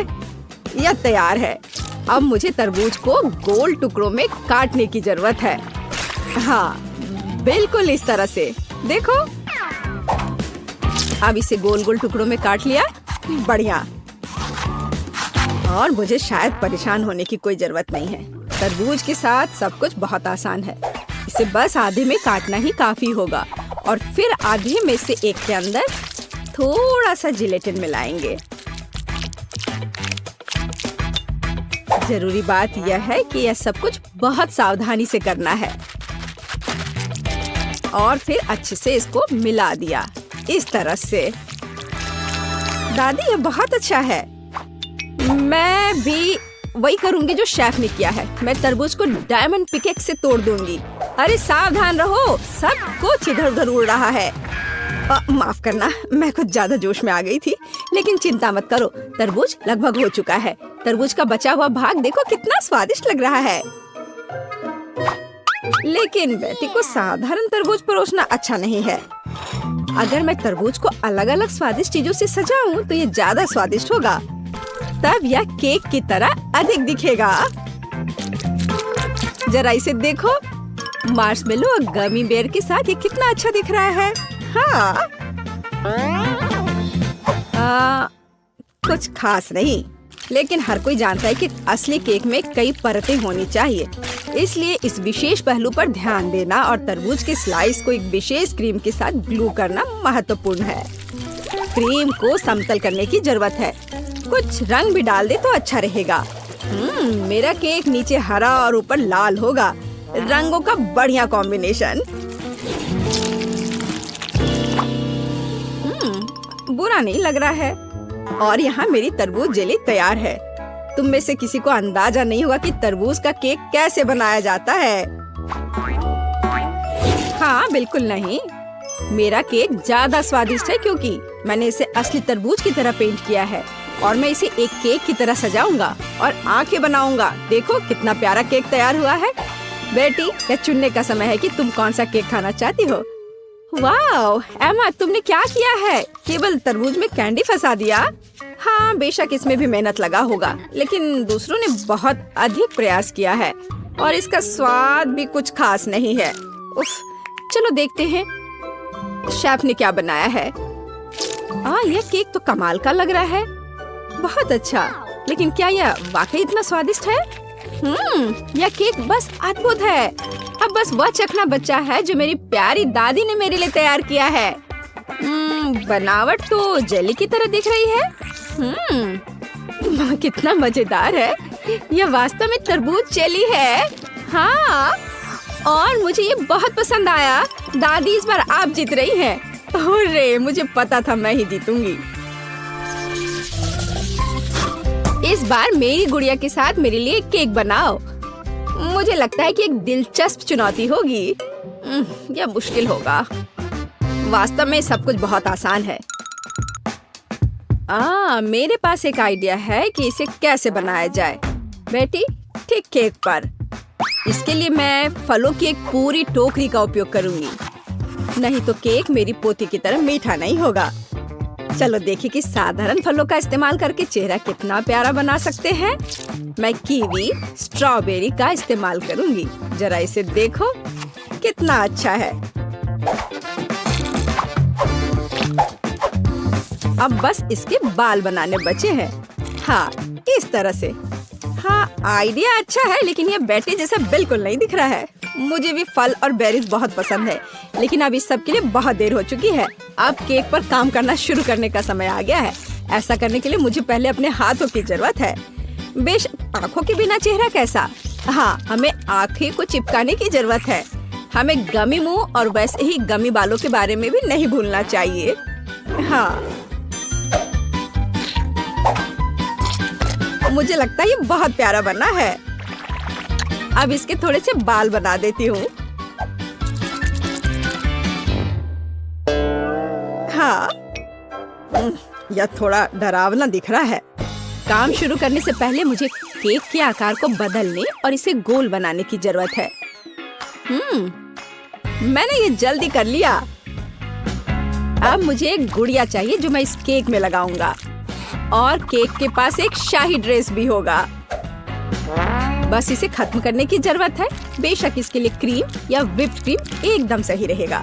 यह तैयार है। अब मुझे तरबूज को गोल टुकड़ों में काटने की जरूरत है। हाँ, बिल्कुल इस तरह से। देखो, अब इसे गोल गोल टुकड़ों में काट लिया। बढ़िया। और मुझे शायद परेशान होने की कोई जरूरत नहीं है। तरबूज के साथ सब कुछ बहुत आसान है। इसे बस आधे में काटना ही काफी होगा और फिर आधे में से एक के अंदर थोड़ा सा जिलेटिन मिलाएंगे। जरूरी बात यह है कि यह सब कुछ बहुत सावधानी से करना है। और फिर अच्छे से इसको मिला दिया इस तरह से। दादी, यह बहुत अच्छा है। मैं भी वही करूंगी जो शेफ ने किया है। मैं तरबूज को डायमंड पिकेक्स से तोड़ दूंगी। अरे सावधान रहो, सब कुछ इधर उधर उड़ रहा है। माफ करना, मैं कुछ ज्यादा जोश में आ गई थी। लेकिन चिंता मत करो, तरबूज लगभग हो चुका है। तरबूज का बचा हुआ भाग देखो कितना स्वादिष्ट लग रहा है। लेकिन बेटी को साधारण तरबूज परोसना अच्छा नहीं है। अगर मैं तरबूज को अलग अलग स्वादिष्ट चीजों से सजाऊं तो ये ज्यादा स्वादिष्ट होगा। तब यह केक की तरह अधिक दिखेगा। जरा इसे देखो, मार्शमेलो और गमी बेयर के साथ ये कितना अच्छा दिख रहा है। हाँ, कुछ खास नहीं, लेकिन हर कोई जानता है कि असली केक में कई परतें होनी चाहिए। इसलिए इस विशेष पहलू पर ध्यान देना और तरबूज के स्लाइस को एक विशेष क्रीम के साथ ग्लू करना महत्वपूर्ण है। क्रीम को समतल करने की जरूरत है। कुछ रंग भी डाल दे तो अच्छा रहेगा। मेरा केक नीचे हरा और ऊपर लाल होगा। रंगों का बढ़िया कॉम्बिनेशन। बुरा नहीं लग रहा है। और यहाँ मेरी तरबूज जेली तैयार है। तुम में से किसी को अंदाजा नहीं होगा कि तरबूज का केक कैसे बनाया जाता है। हाँ, बिल्कुल नहीं। मेरा केक ज्यादा स्वादिष्ट है क्योंकि मैंने इसे असली तरबूज की तरह पेंट किया है और मैं इसे एक केक की तरह सजाऊंगा और आंखें बनाऊंगा। देखो कितना प्यारा केक तैयार हुआ है। बेटी, यह चुनने का समय है कि तुम कौन सा केक खाना चाहती हो। वाह एमा, तुमने क्या किया है? केवल तरबूज में कैंडी फंसा दिया। हाँ, बेशक इसमें भी मेहनत लगा होगा, लेकिन दूसरों ने बहुत अधिक प्रयास किया है। और इसका स्वाद भी कुछ खास नहीं है। उफ, चलो देखते हैं शेफ ने क्या बनाया है। यह केक तो कमाल का लग रहा है। बहुत अच्छा, लेकिन क्या यह वाकई इतना स्वादिष्ट है? यह केक बस अद्भुत है। अब बस वह चखना बचा है जो मेरी प्यारी दादी ने मेरे लिए तैयार किया है। बनावट तो जेली की तरह दिख रही है। कितना मजेदार है। यह वास्तव में तरबूज जेली है। हाँ, और मुझे ये बहुत पसंद आया। दादी, इस बार आप जीत रही हैं। अरे, मुझे पता था मैं ही जीतूंगी। इस बार मेरी गुड़िया के साथ मेरे लिए केक बनाओ। मुझे लगता है कि एक दिलचस्प चुनौती होगी। यह मुश्किल होगा। वास्तव में सब कुछ बहुत आसान है। मेरे पास एक आइडिया है कि इसे कैसे बनाया जाए। बेटी, ठीक केक पर। इसके लिए मैं फलों की एक पूरी टोकरी का उपयोग करूंगी। नहीं तो केक मेरी पोती की तरह मीठा नहीं होगा। चलो देखिए कि साधारण फलों का इस्तेमाल करके चेहरा कितना प्यारा बना सकते हैं। मैं कीवी, स्ट्रॉबेरी का इस्तेमाल करूंगी। जरा इसे देखो, कितना अच्छा है। अब बस इसके बाल बनाने बचे हैं। हाँ, इस तरह से। हाँ, आइडिया अच्छा है, लेकिन ये बैटरी जैसा बिल्कुल नहीं दिख रहा है। मुझे भी फल और बेरीज बहुत पसंद है, लेकिन अब इस सब के लिए बहुत देर हो चुकी है। अब केक पर काम करना शुरू करने का समय आ गया है। ऐसा करने के लिए मुझे पहले अपने हाथों की जरूरत है। बेशक आँखों के बिना चेहरा कैसा? हाँ, हमें आँखें को चिपकाने की जरूरत है। हमें गमी मुंह और वैसे ही गमी बालों के बारे में भी नहीं भूलना चाहिए। हाँ, मुझे लगता है ये बहुत प्यारा बना है। अब इसके थोड़े से बाल बना देती हूँ। हाँ, यह थोड़ा डरावना दिख रहा है। काम शुरू करने से पहले मुझे केक के आकार को बदलने और इसे गोल बनाने की जरूरत है। मैंने ये जल्दी कर लिया। अब मुझे एक गुड़िया चाहिए जो मैं इस केक में लगाऊंगा, और केक के पास एक शाही ड्रेस भी होगा। बस इसे खत्म करने की जरूरत है। बेशक इसके लिए क्रीम या व्हिप्ड क्रीम एकदम सही रहेगा।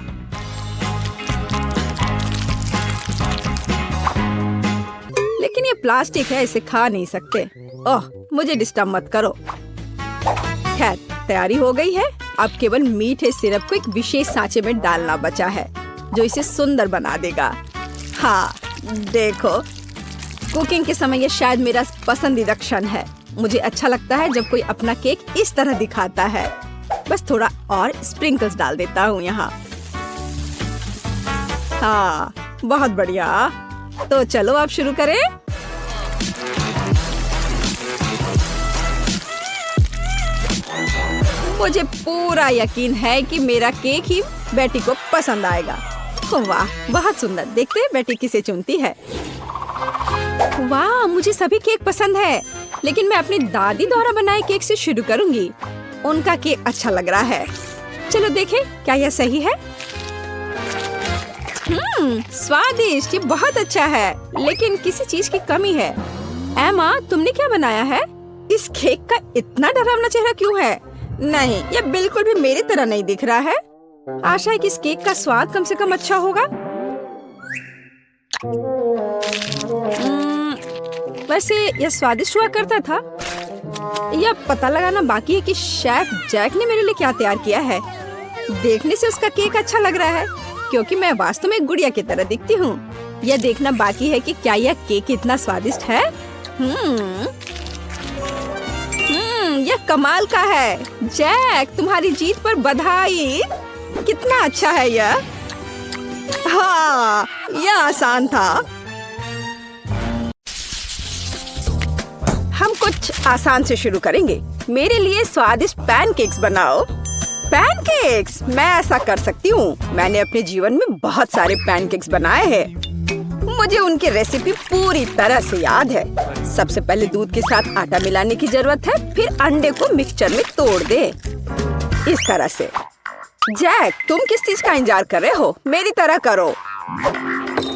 लेकिन ये प्लास्टिक है, इसे खा नहीं सकते। ओह, मुझे डिस्टर्ब मत करो। खैर, तैयारी हो गई है। अब केवल मीठे सिरप को एक विशेष सांचे में डालना बचा है, जो इसे सुंदर बना देगा। हाँ, देखो, कुकिंग के समय ये शायद मेरा पसंदीदा क्षण है। मुझे अच्छा लगता है जब कोई अपना केक इस तरह दिखाता है। बस थोड़ा और स्प्रिंकल्स डाल देता हूँ यहाँ। हाँ, बहुत बढ़िया। तो चलो अब शुरू करें। मुझे पूरा यकीन है कि मेरा केक ही बेटी को पसंद आएगा। वाह, बहुत सुंदर। देखते हैं बेटी किसे चुनती है। वाह, मुझे सभी केक पसंद है, लेकिन मैं अपनी दादी द्वारा बनाए केक से शुरू करूंगी। उनका केक अच्छा लग रहा है। चलो देखें क्या यह सही है। स्वादिष्ट, ये बहुत अच्छा है, लेकिन किसी चीज की कमी है। एमा, तुमने क्या बनाया है? इस केक का इतना डरावना चेहरा क्यों है? नहीं, यह बिल्कुल भी मेरी तरह नहीं दिख रहा है। आशा है कि इस केक का स्वाद कम से कम अच्छा होगा। वैसे यह स्वादिष्ट हुआ करता था। यह पता लगाना बाकी है कि शेफ जैक ने मेरे लिए क्या तैयार किया है। देखने से उसका केक अच्छा लग रहा है, क्योंकि मैं वास्तव में एक गुड़िया की तरह दिखती हूँ। यह देखना बाकी है कि क्या यह केक इतना स्वादिष्ट है। यह कमाल का है। जैक, तुम्हारी जीत पर बधाई। कितना अच्छा है यह। हाँ, यह आसान था। हम कुछ आसान से शुरू करेंगे। मेरे लिए स्वादिष्ट पैनकेक्स बनाओ। पैनकेक्स, मैं ऐसा कर सकती हूँ। मैंने अपने जीवन में बहुत सारे पैनकेक्स बनाए हैं। मुझे उनकी रेसिपी पूरी तरह से याद है। सबसे पहले दूध के साथ आटा मिलाने की जरूरत है, फिर अंडे को मिक्सचर में तोड़ दे, इस तरह से। जैक, तुम किस चीज का इंतजार कर रहे हो? मेरी तरह करो।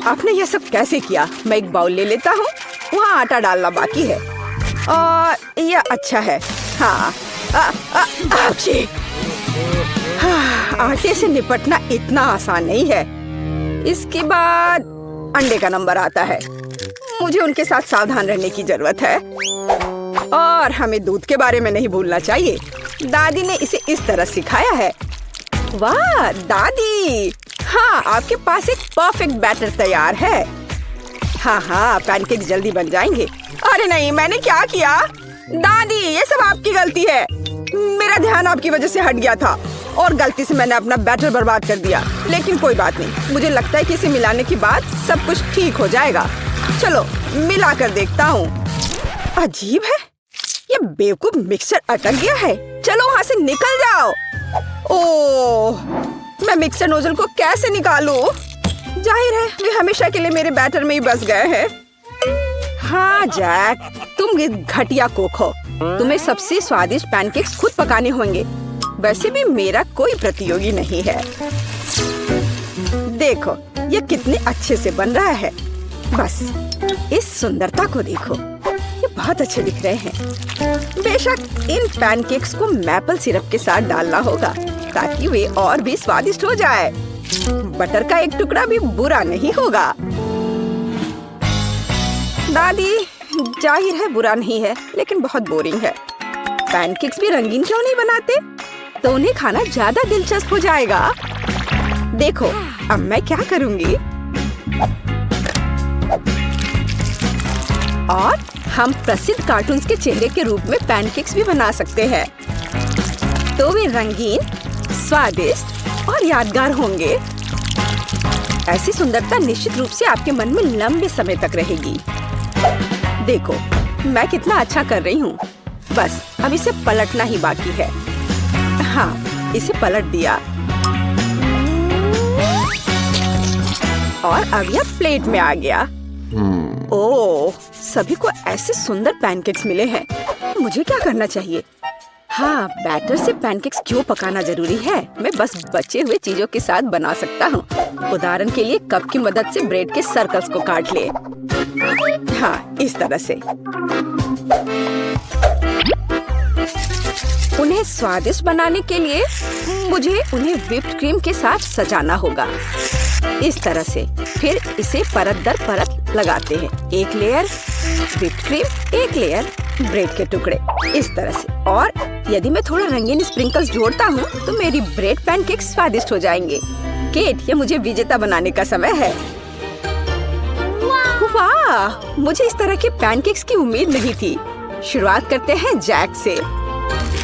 आपने यह सब कैसे किया? मैं एक बाउल ले लेता हूँ। वहाँ आटा डालना बाकी है, और यह अच्छा है। हाँ, आउची! आटे से निपटना इतना आसान नहीं है। इसके बाद अंडे का नंबर आता है। मुझे उनके साथ सावधान रहने की जरूरत है और हमें दूध के बारे में नहीं भूलना चाहिए। दादी ने इसे इस तरह सिखाया है। वाह दादी! हाँ, आपके पास एक परफेक्ट बैटर तैयार है। हाँ, पैनकेक जल्दी बन जाएंगे। अरे नहीं, मैंने क्या किया? दादी, ये सब आपकी गलती है। मेरा ध्यान आपकी वजह से हट गया था और गलती से मैंने अपना बैटर बर्बाद कर दिया। लेकिन कोई बात नहीं, मुझे लगता है कि इसे मिलाने के बाद सब कुछ ठीक हो जाएगा। चलो मिला कर देखता हूँ। अजीब है, ये बेवकूफ मिक्सचर अटक गया है। चलो वहाँ से निकल जाओ। ओह, मैं मिक्सचर नोजल को कैसे निकालूं? जाहिर है वे हमेशा के लिए मेरे बैटर में ही बस गए हैं। हाँ जैक, तुम ये घटिया कोक हो। तुम्हें सबसे स्वादिष्ट पैनकेक्स खुद पकाने होंगे। वैसे भी मेरा कोई प्रतियोगी नहीं है। देखो ये कितने अच्छे से बन रहा है। बस इस सुंदरता को देखो, ये बहुत अच्छे दिख रहे हैं। बेशक इन पैनकेक्स को मैपल सिरप के साथ डालना होगा ताकि वे और भी स्वादिष्ट हो जाए। बटर का एक टुकड़ा भी बुरा नहीं होगा। दादी, जाहिर है बुरा नहीं है, लेकिन बहुत बोरिंग है। पैनकेक्स भी रंगीन क्यों नहीं बनाते? तो उन्हें खाना ज्यादा दिलचस्प हो जाएगा। देखो अब मैं क्या करूंगी। और हम प्रसिद्ध कार्टून्स के चेहरे के रूप में पैनकेक्स भी बना सकते हैं। तो वे रंगीन, स्वादिष्ट और यादगार होंगे। ऐसी सुंदरता निश्चित रूप से आपके मन में लंबे समय तक रहेगी। देखो मैं कितना अच्छा कर रही हूँ। बस अब इसे पलटना ही बाकी है। हाँ, इसे पलट दिया और अब यह प्लेट में आ गया। ओह, सभी को ऐसे सुंदर पैनकेक्स मिले हैं। मुझे क्या करना चाहिए? हाँ, बैटर से पैनकेक्स क्यों पकाना जरूरी है? मैं बस बचे हुए चीजों के साथ बना सकता हूँ। उदाहरण के लिए कप की मदद से ब्रेड के सर्कल्स को काट ले। हाँ, इस तरह से। उन्हें स्वादिष्ट बनाने के लिए मुझे उन्हें व्हिप्ड क्रीम के साथ सजाना होगा। इस तरह से। फिर इसे परत दर परत लगाते हैं। एक लेयर व्हिप्ड क्रीम, एक लेयर ब्रेड के टुकड़े, इस तरह से। और यदि मैं थोड़ा रंगीन स्प्रिंकल्स जोड़ता हूँ तो मेरी ब्रेड पैनकेक स्वादिष्ट हो जाएंगे। केट, ये मुझे विजेता बनाने का समय है। वाह, मुझे इस तरह के पैनकेक्स की उम्मीद नहीं थी। शुरुआत करते हैं जैक से।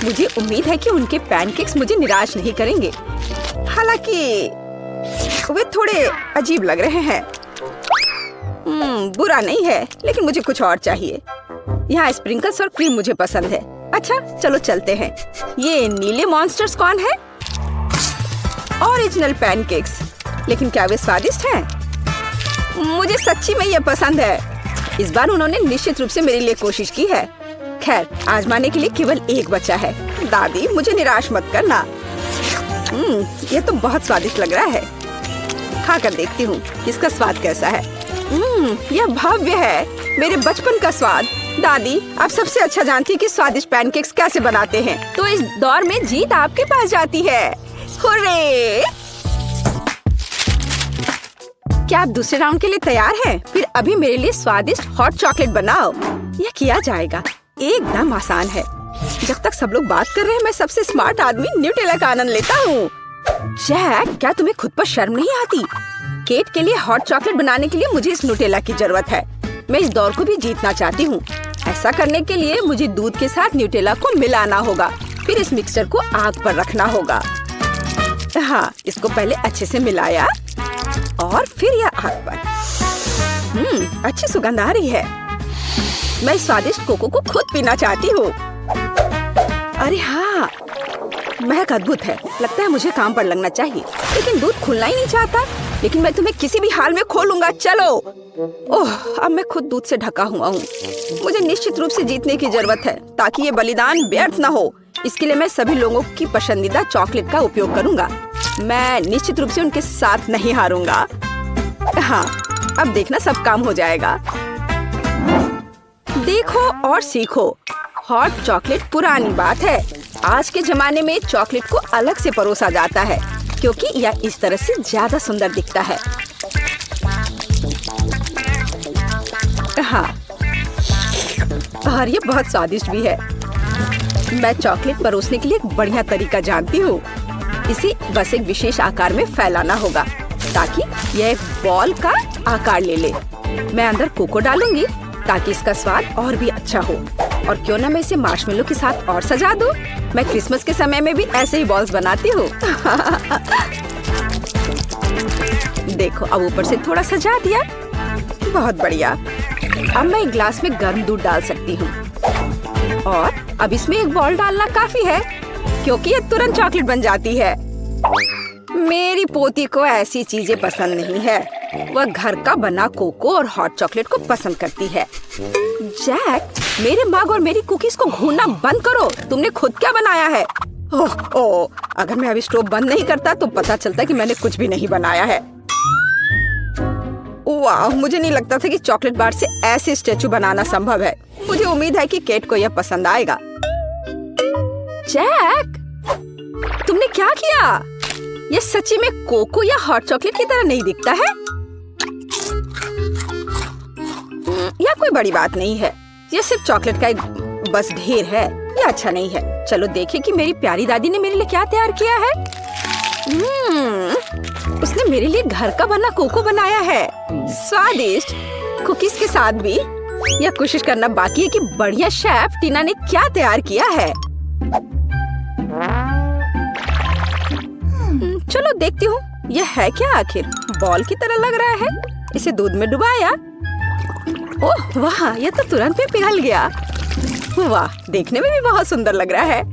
मुझे उम्मीद है कि उनके पैनकेक्स मुझे निराश नहीं करेंगे। हालांकि वे थोड़े अजीब लग रहे हैं। बुरा नहीं है, लेकिन मुझे कुछ और चाहिए। यहाँ स्प्रिंकल्स और क्रीम मुझे पसंद है। अच्छा, चलो चलते हैं। ये नीले मॉन्स्टर्स कौन है? Original pancakes. लेकिन क्या वे स्वादिष्ट हैं? मुझे सच्ची में ये पसंद है। इस बार उन्होंने निश्चित रूप से मेरे लिए कोशिश की है। खैर, आजमाने के लिए केवल एक बचा है। दादी, मुझे निराश मत करना। ये तो बहुत स्वादिष्ट लग रहा है। खाकर देखती हूँ इसका स्वाद कैसा है। यह भव्य है, मेरे बचपन का स्वाद। दादी, आप सबसे अच्छा जानती हैं कि स्वादिष्ट पैनकेक्स कैसे बनाते हैं। तो इस दौर में जीत आपके पास जाती है। हुर्रे! क्या आप दूसरे राउंड के लिए तैयार हैं? फिर अभी मेरे लिए स्वादिष्ट हॉट चॉकलेट बनाओ। यह किया जाएगा, एकदम आसान है। जब तक सब लोग बात कर रहे हैं, मैं सबसे स्मार्ट आदमी न्यूटेला का आनंद लेता हूँ। जैक, क्या तुम्हें खुद पर शर्म नहीं आती? केट के लिए हॉट चॉकलेट बनाने के लिए मुझे इस न्यूटेला की जरूरत है। मैं इस दौर को भी जीतना चाहती हूँ। ऐसा करने के लिए मुझे दूध के साथ न्यूटेला को मिलाना होगा। फिर इस मिक्सचर को आग पर रखना होगा। हाँ, इसको पहले अच्छे से मिलाया और फिर यह आग पर। अच्छी सुगंध आ रही है। मैं स्वादिष्ट कोको को खुद पीना चाहती हूँ। अरे हाँ, महक अद्भुत है। लगता है मुझे काम पर लगना चाहिए, लेकिन दूध खुलना ही नहीं चाहता। लेकिन मैं तुम्हें किसी भी हाल में खोलूंगा। चलो। ओह, अब मैं खुद दूध से ढका हुआ हूँ। मुझे निश्चित रूप से जीतने की जरूरत है ताकि ये बलिदान व्यर्थ न हो। इसके लिए मैं सभी लोगों की पसंदीदा चॉकलेट का उपयोग करूंगा। मैं निश्चित रूप से उनके साथ नहीं हारूंगा। हाँ, अब देखना सब काम हो जाएगा। देखो और सीखो। हॉट चॉकलेट पुरानी बात है। आज के जमाने में चॉकलेट को अलग से परोसा जाता है क्योंकि यह इस तरह से ज्यादा सुंदर दिखता है। हाँ, और ये बहुत स्वादिष्ट भी है। मैं चॉकलेट परोसने के लिए एक बढ़िया तरीका जानती हूँ। इसे बस एक विशेष आकार में फैलाना होगा ताकि यह एक बॉल का आकार ले ले। मैं अंदर कोको डालूंगी ताकि इसका स्वाद और भी अच्छा हो। और क्यों ना मैं इसे मार्शमेलो के साथ और सजा दूं? मैं क्रिसमस के समय में भी ऐसे ही बॉल्स बनाती हूँ। देखो, अब ऊपर से थोड़ा सजा दिया। बहुत बढ़िया। अब मैं एक ग्लास में गर्म दूध डाल सकती हूँ और अब इसमें एक बॉल डालना काफी है क्योंकि ये तुरंत चॉकलेट बन जाती है। मेरी पोती को ऐसी चीजें पसंद नहीं है। वह घर का बना कोको और हॉट चॉकलेट को पसंद करती है। जैक, मेरे मग और मेरी कुकीज को घूरना बंद करो। तुमने खुद क्या बनाया है? ओह ओह, अगर मैं अभी स्टोव बंद नहीं करता तो पता चलता कि मैंने कुछ भी नहीं बनाया है। वाह, मुझे नहीं लगता था कि चॉकलेट बार से ऐसे स्टैचू बनाना संभव है। मुझे उम्मीद है कि केट को यह पसंद आएगा। जैक, तुमने क्या किया? यह सच्ची में कोको या हॉट चॉकलेट की तरह नहीं दिखता है। यह कोई बड़ी बात नहीं है। यह सिर्फ चॉकलेट का एक बस ढेर है। यह अच्छा नहीं है। चलो देखें कि मेरी प्यारी दादी ने मेरे लिए क्या तैयार किया है। उसने मेरे लिए घर का बना कोको बनाया है, स्वादिष्ट कुकीज के साथ भी। यह कोशिश करना बाकी है कि बढ़िया शेफ टीना ने क्या तैयार किया है। चलो देखती हूँ यह है क्या आखिर। बॉल की तरह लग रहा है। इसे दूध में डुबाया। ओह वाह, यह तो तुरंत में पिघल गया। वाह, देखने में भी बहुत सुंदर लग रहा है।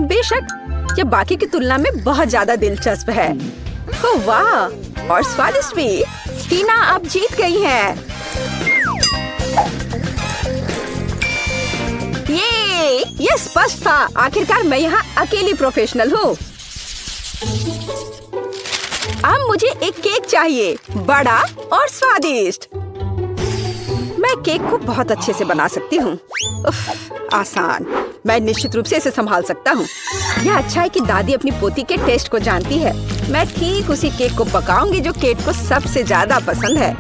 बेशक यह बाकी की तुलना में बहुत ज्यादा दिलचस्प है। ओह वाह, और स्वादिष्ट भी। टीना आप जीत गई है। ये स्पष्ट था। आखिरकार मैं यहाँ अकेली प्रोफेशनल हूँ। अब मुझे एक केक चाहिए, बड़ा और स्वादिष्ट। मैं केक को बहुत अच्छे से बना सकती हूँ। आसान। मैं निश्चित रूप से इसे संभाल सकता हूँ। यह अच्छा है कि दादी अपनी पोती के टेस्ट को जानती है। मैं ठीक उसी केक को पकाऊंगी जो केट को सबसे ज्यादा पसंद है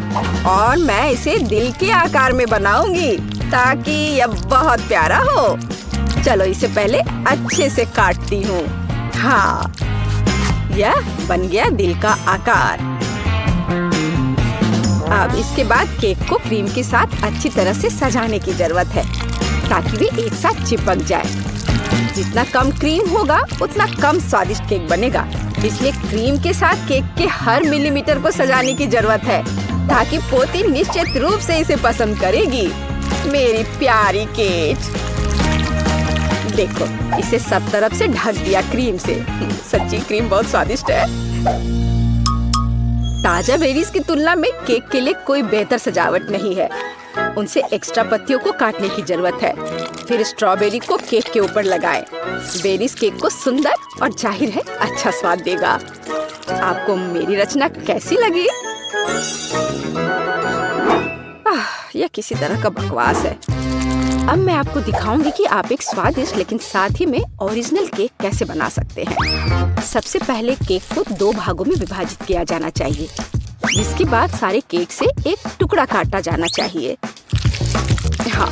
और मैं इसे दिल के आकार में बनाऊंगी ताकि यह बहुत प्यारा हो। चलो इसे पहले अच्छे से काटती हूँ। हाँ, यह बन गया दिल का आकार। अब इसके बाद केक को क्रीम के साथ अच्छी तरह से सजाने की जरूरत है ताकि वे एक साथ चिपक जाए। जितना कम क्रीम होगा उतना कम स्वादिष्ट केक बनेगा। इसलिए क्रीम के साथ केक के हर मिलीमीटर को सजाने की जरूरत है ताकि पोती निश्चित रूप से इसे पसंद करेगी। मेरी प्यारी केट, देखो इसे सब तरफ से ढक दिया क्रीम से। सच्ची क्रीम बहुत स्वादिष्ट है। ताजा बेरीज की तुलना में केक के लिए कोई बेहतर सजावट नहीं है। उनसे एक्स्ट्रा पत्तियों को काटने की जरूरत है। फिर स्ट्रॉबेरी को केक के ऊपर लगाएं। बेरीज केक को सुंदर और जाहिर है अच्छा स्वाद देगा। आपको मेरी रचना कैसी लगी? यह किसी तरह का बकवास है। अब मैं आपको दिखाऊंगी कि आप एक स्वादिष्ट लेकिन साथ ही में ओरिजिनल केक कैसे बना सकते हैं। सबसे पहले केक को 2 भागों में विभाजित किया जाना चाहिए, जिसके बाद सारे केक से एक टुकड़ा काटा जाना चाहिए। हाँ,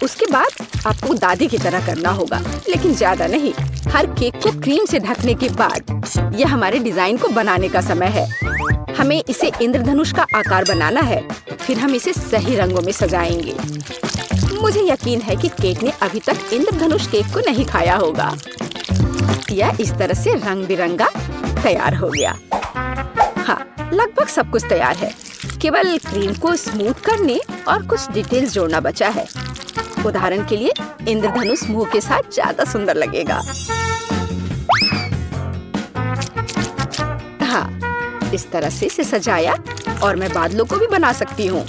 उसके बाद आपको दादी की तरह करना होगा, लेकिन ज्यादा नहीं। हर केक को क्रीम से ढकने के बाद यह हमारे डिजाइन को बनाने का समय है। हमें इसे इंद्रधनुष का आकार बनाना है। फिर हम इसे सही रंगों में सजाएंगे। मुझे यकीन है कि केक ने अभी तक इंद्रधनुष केक को नहीं खाया होगा। यह इस तरह से रंग बिरंगा तैयार हो गया। हाँ, लगभग सब कुछ तैयार है। केवल क्रीम को स्मूथ करने और कुछ डिटेल्स जोड़ना बचा है। उदाहरण के लिए इंद्रधनुष मुंह के साथ ज्यादा सुंदर लगेगा। हाँ, इस तरह से इसे सजाया और मैं बादलों को भी बना सकती हूँ।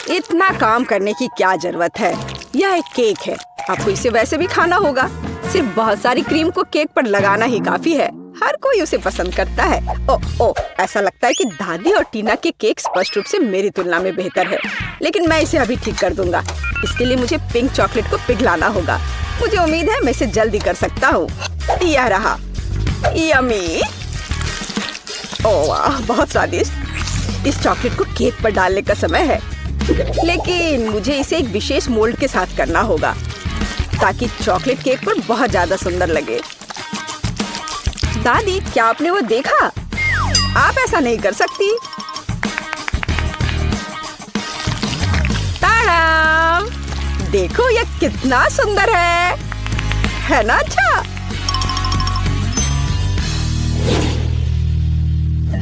इतना काम करने की क्या जरूरत है? यह एक केक है, आपको इसे वैसे भी खाना होगा। सिर्फ बहुत सारी क्रीम को केक पर लगाना ही काफी है। हर कोई उसे पसंद करता है। ओ, ऐसा लगता है कि दादी और टीना के केक स्पष्ट रूप से मेरी तुलना में बेहतर है, लेकिन मैं इसे अभी ठीक कर दूंगा। इसके लिए मुझे पिंक चॉकलेट को पिघलाना होगा। मुझे उम्मीद है मैं इसे जल्दी कर सकता हूँ। यह रहा, यम्मी। ओह वाह, बहुत स्वादिष्ट। इस चॉकलेट को केक पर डालने का समय है, लेकिन मुझे इसे एक विशेष मोल्ड के साथ करना होगा ताकि चॉकलेट केक पर बहुत ज्यादा सुंदर लगे। दादी, क्या आपने वो देखा? आप ऐसा नहीं कर सकती। ताड़ाम! देखो यह कितना सुंदर है ना? अच्छा,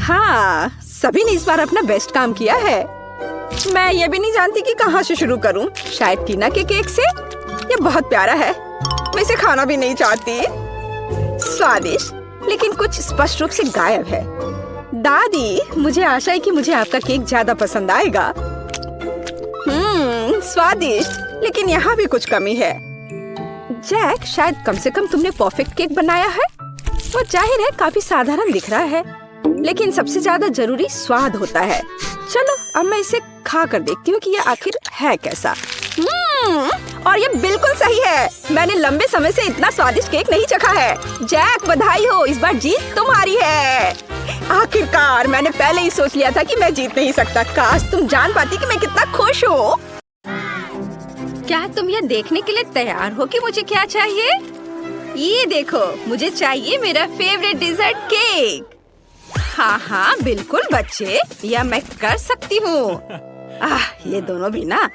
हाँ, सभी ने इस बार अपना बेस्ट काम किया है। मैं ये भी नहीं जानती कि कहाँ से शुरू करूं। शायद टीना के केक से। ये बहुत प्यारा है, मैं इसे खाना भी नहीं चाहती। स्वादिष्ट, लेकिन कुछ स्पष्ट रूप से गायब है। दादी, मुझे आशा है कि मुझे आपका केक ज्यादा पसंद आएगा। स्वादिष्ट, लेकिन यहाँ भी कुछ कमी है। जैक, शायद कम से कम तुमने परफेक्ट केक बनाया है। वो जाहिर है काफी साधारण दिख रहा है, लेकिन सबसे ज्यादा जरूरी स्वाद होता है। चलो अब मैं इसे खा कर देखती हूँ कि ये आखिर है कैसा। और ये बिल्कुल सही है। मैंने लंबे समय से इतना स्वादिष्ट केक नहीं चखा है। जैक, बधाई हो, इस बार जीत तुम्हारी है। आखिरकार, मैंने पहले ही सोच लिया था कि मैं जीत नहीं सकता। काश तुम जान पाती कि मैं कितना खुश हूँ। क्या तुम यह देखने के लिए तैयार हो कि मुझे क्या चाहिए? ये देखो, मुझे चाहिए मेरा फेवरेट डिजर्ट केक। हाँ, बिल्कुल बच्चे, यह मैं कर सकती हूँ। ये दोनों भी ना,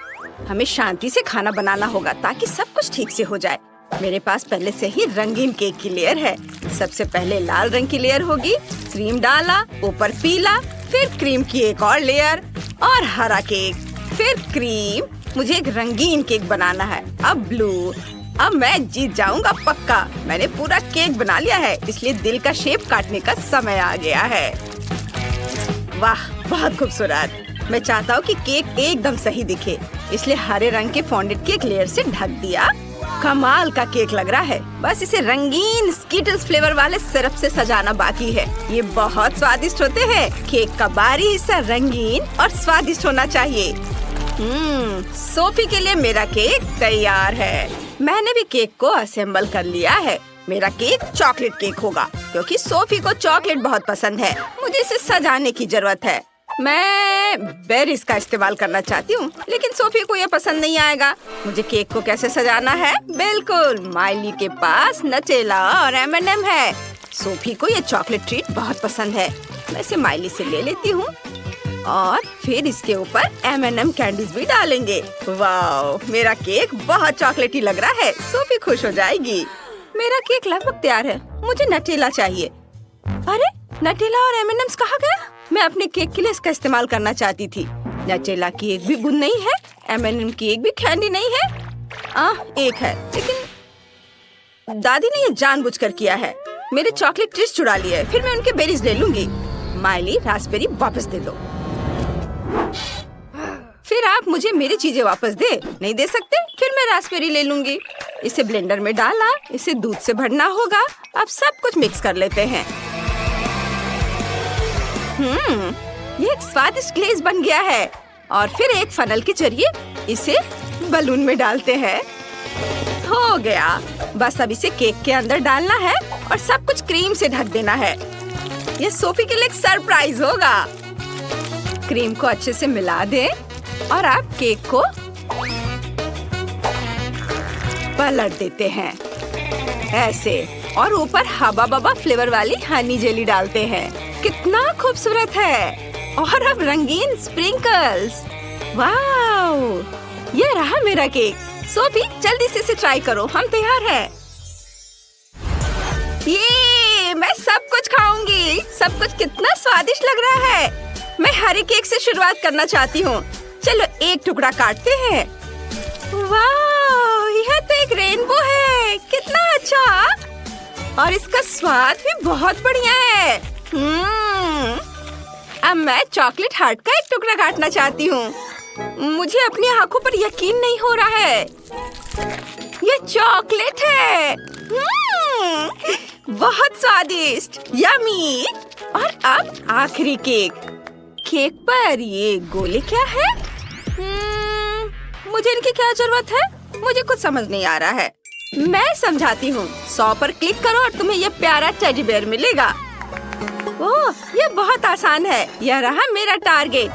हमें शांति से खाना बनाना होगा ताकि सब कुछ ठीक से हो जाए। मेरे पास पहले से ही रंगीन केक की लेयर है। सबसे पहले लाल रंग की लेयर होगी, क्रीम डाला, ऊपर पीला, फिर क्रीम की एक और लेयर और हरा केक, फिर क्रीम। मुझे एक रंगीन केक बनाना है। अब ब्लू। अब मैं जीत जाऊंगा पक्का। मैंने पूरा केक बना लिया है, इसलिए दिल का शेप काटने का समय आ गया है। वाह, बहुत खूबसूरत। मैं चाहता हूँ कि केक एकदम सही दिखे, इसलिए हरे रंग के फॉन्डेड केक लेयर से ढक दिया। कमाल का केक लग रहा है। बस इसे रंगीन स्कीटल्स फ्लेवर वाले सिरप से सजाना बाकी है। ये बहुत स्वादिष्ट होते हैं। केक का बाहरी हिस्सा रंगीन और स्वादिष्ट होना चाहिए। सोफी के लिए मेरा केक तैयार है। मैंने भी केक को असेंबल कर लिया है। मेरा केक चॉकलेट केक होगा क्योंकि सोफी को चॉकलेट बहुत पसंद है। मुझे इसे सजाने की जरूरत है। मैं बेरीज का इस्तेमाल करना चाहती हूँ, लेकिन सोफी को यह पसंद नहीं आएगा। मुझे केक को कैसे सजाना है? बिल्कुल, माइली के पास नटेला और M&M है। सोफी को यह चॉकलेट ट्रीट बहुत पसंद है। मैं इसे माइली से ले लेती हूँ और फिर इसके ऊपर M&M कैंडीज भी डालेंगे। वाह, मेरा केक बहुत चॉकलेटी लग रहा है। सोफी खुश हो जाएगी। मेरा केक लगभग तैयार है। मुझे नटेला चाहिए। अरे, नटेला और M&M's कहाँ गया? मैं अपने केक के लिए इसका इस्तेमाल करना चाहती थी। नटेला की एक भी बूंद नहीं है, M&M की एक भी कैंडी नहीं है। एक है, लेकिन दादी ने ये जानबूझकर किया है। मेरे चॉकलेट ट्रीट्स चुरा लिए, फिर मैं उनके बेरीज ले लूंगी। माइली, रास्पबेरी वापस दे दो। फिर आप मुझे मेरी चीजें वापस दे नहीं दे सकते? फिर मैं रास्पबेरी ले लूंगी। इसे ब्लेंडर में डाला, इसे दूध से भरना होगा। अब सब कुछ मिक्स कर लेते हैं। ये एक स्वादिष्ट ग्लेज बन गया है। और फिर एक फनल के जरिए इसे बलून में डालते हैं। हो गया। बस अब इसे केक के अंदर डालना है और सब कुछ क्रीम से ढक देना है। ये सोफी के लिए एक सरप्राइज होगा। क्रीम को अच्छे से मिला दें और आप केक को पलट देते हैं ऐसे, और ऊपर हबा बबा फ्लेवर वाली हनी जेली डालते हैं। कितना खूबसूरत है। और अब रंगीन स्प्रिंकल्स। वाओ, ये रहा मेरा केक। सोफी, जल्दी से इसे ट्राई करो। हम तैयार हैं। ये मैं सब कुछ खाऊंगी। सब कुछ कितना स्वादिष्ट लग रहा है। मैं हरे केक से शुरुआत करना चाहती हूँ। चलो एक टुकड़ा काटते हैं। वाह, यह तो एक रेनबो है। कितना अच्छा। और इसका स्वाद भी बहुत बढ़िया है। अब मैं चॉकलेट हार्ट का एक टुकड़ा काटना चाहती हूँ। मुझे अपनी आंखों पर यकीन नहीं हो रहा है। ये चॉकलेट है। बहुत स्वादिष्ट, यमी। और अब आखिरी केक। केक पर ये गोले क्या है? मुझे इनकी क्या जरूरत है? मुझे कुछ समझ नहीं आ रहा है। मैं समझाती हूँ। 100 पर क्लिक करो और तुम्हें ये प्यारा टेडी बेयर मिलेगा। ओह, ये बहुत आसान है। यह रहा मेरा टारगेट।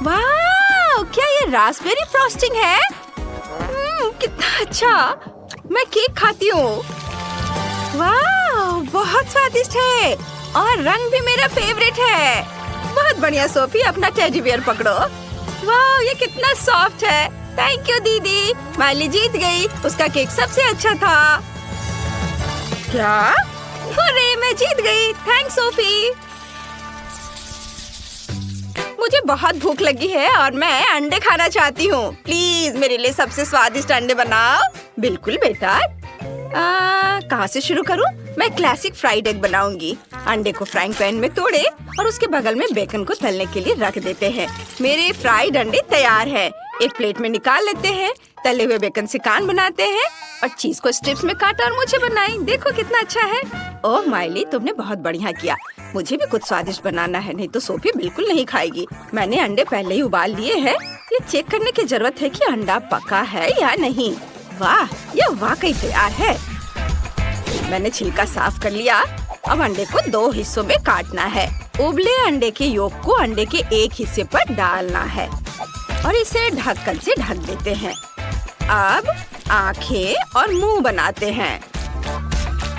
वाह, क्या ये रास्पबेरी फ्रॉस्टिंग है? कितना अच्छा। मैं केक खाती हूँ। वाह, बहुत स्वादिष्ट है और रंग भी मेरा फेवरेट है। बहुत बढ़िया सोफी, अपना टेडी बियर पकड़ो। वाह, ये कितना सॉफ्ट है। थैंक यू दीदी, माइली जीत गई। उसका केक सबसे अच्छा था। क्या? अरे, मैं जीत गई। Thanks Sophie. मुझे बहुत भूख लगी है और मैं अंडे खाना चाहती हूँ। प्लीज मेरे लिए सबसे स्वादिष्ट अंडे बनाओ। बिल्कुल बेटा। कहाँ से शुरू करूँ? मैं क्लासिक फ्राइड एग बनाऊंगी। अंडे को फ्राइंग पैन में तोड़े और उसके बगल में बेकन को तलने के लिए रख देते हैं। मेरे फ्राइड अंडे तैयार हैं। एक प्लेट में निकाल लेते हैं। तले हुए बेकन से कान बनाते हैं और चीज को स्ट्रिप्स में काटा और मुझे बनाई। देखो कितना अच्छा है। ओह माइली, तुमने बहुत बढ़िया किया। मुझे भी कुछ स्वादिष्ट बनाना है, नहीं तो सोफी बिल्कुल नहीं खाएगी। मैंने अंडे पहले ही उबाल लिए हैं। ये चेक करने की जरूरत है कि अंडा पका है या नहीं। वाह, ये वाकई तैयार है। मैंने छिलका साफ कर लिया। अब अंडे को 2 हिस्सों में काटना है। उबले अंडे के योक को अंडे के एक हिस्से पर डालना है और इसे ढक्कन से ढक देते हैं। अब आंखें और मुंह बनाते हैं।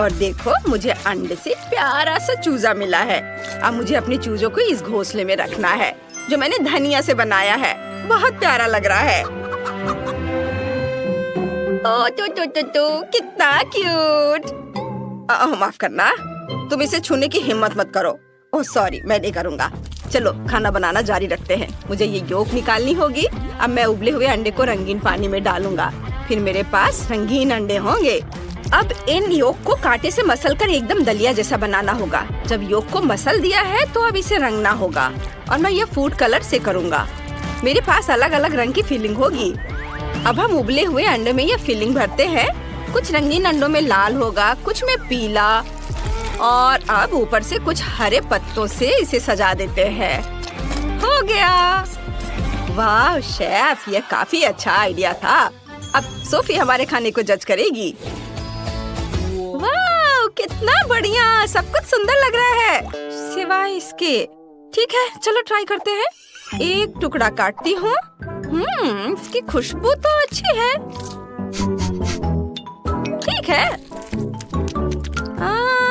और देखो, मुझे अंडे से प्यारा सा चूजा मिला है। अब मुझे अपने चूजों को इस घोंसले में रखना है जो मैंने धनिया से बनाया है। बहुत प्यारा लग रहा है। ओह तो कितना क्यूट। माफ करना, तुम इसे छूने की हिम्मत मत करो। ओह सॉरी, मैं नहीं करूँगा। चलो खाना बनाना जारी रखते हैं। मुझे ये योक निकालनी होगी। अब मैं उबले हुए अंडे को रंगीन पानी में डालूंगा। फिर मेरे पास रंगीन अंडे होंगे। अब इन योक को कांटे से मसलकर एकदम दलिया जैसा बनाना होगा। जब योक को मसल दिया है तो अब इसे रंगना होगा और मैं ये फूड कलर से करूँगा। मेरे पास अलग अलग रंग की फिलिंग होगी। अब हम उबले हुए अंडे में ये फिलिंग भरते हैं। कुछ रंगीन अंडों में लाल होगा, कुछ में पीला, और अब ऊपर से कुछ हरे पत्तों से इसे सजा देते हैं। हो गया। वाह शेफ, ये काफी अच्छा आइडिया था। अब सोफी हमारे खाने को जज करेगी। वाह, कितना बढ़िया, सब कुछ सुंदर लग रहा है सिवाय इसके। ठीक है, चलो ट्राई करते हैं। एक टुकड़ा काटती हूँ। इसकी खुशबू तो अच्छी है। ठीक है,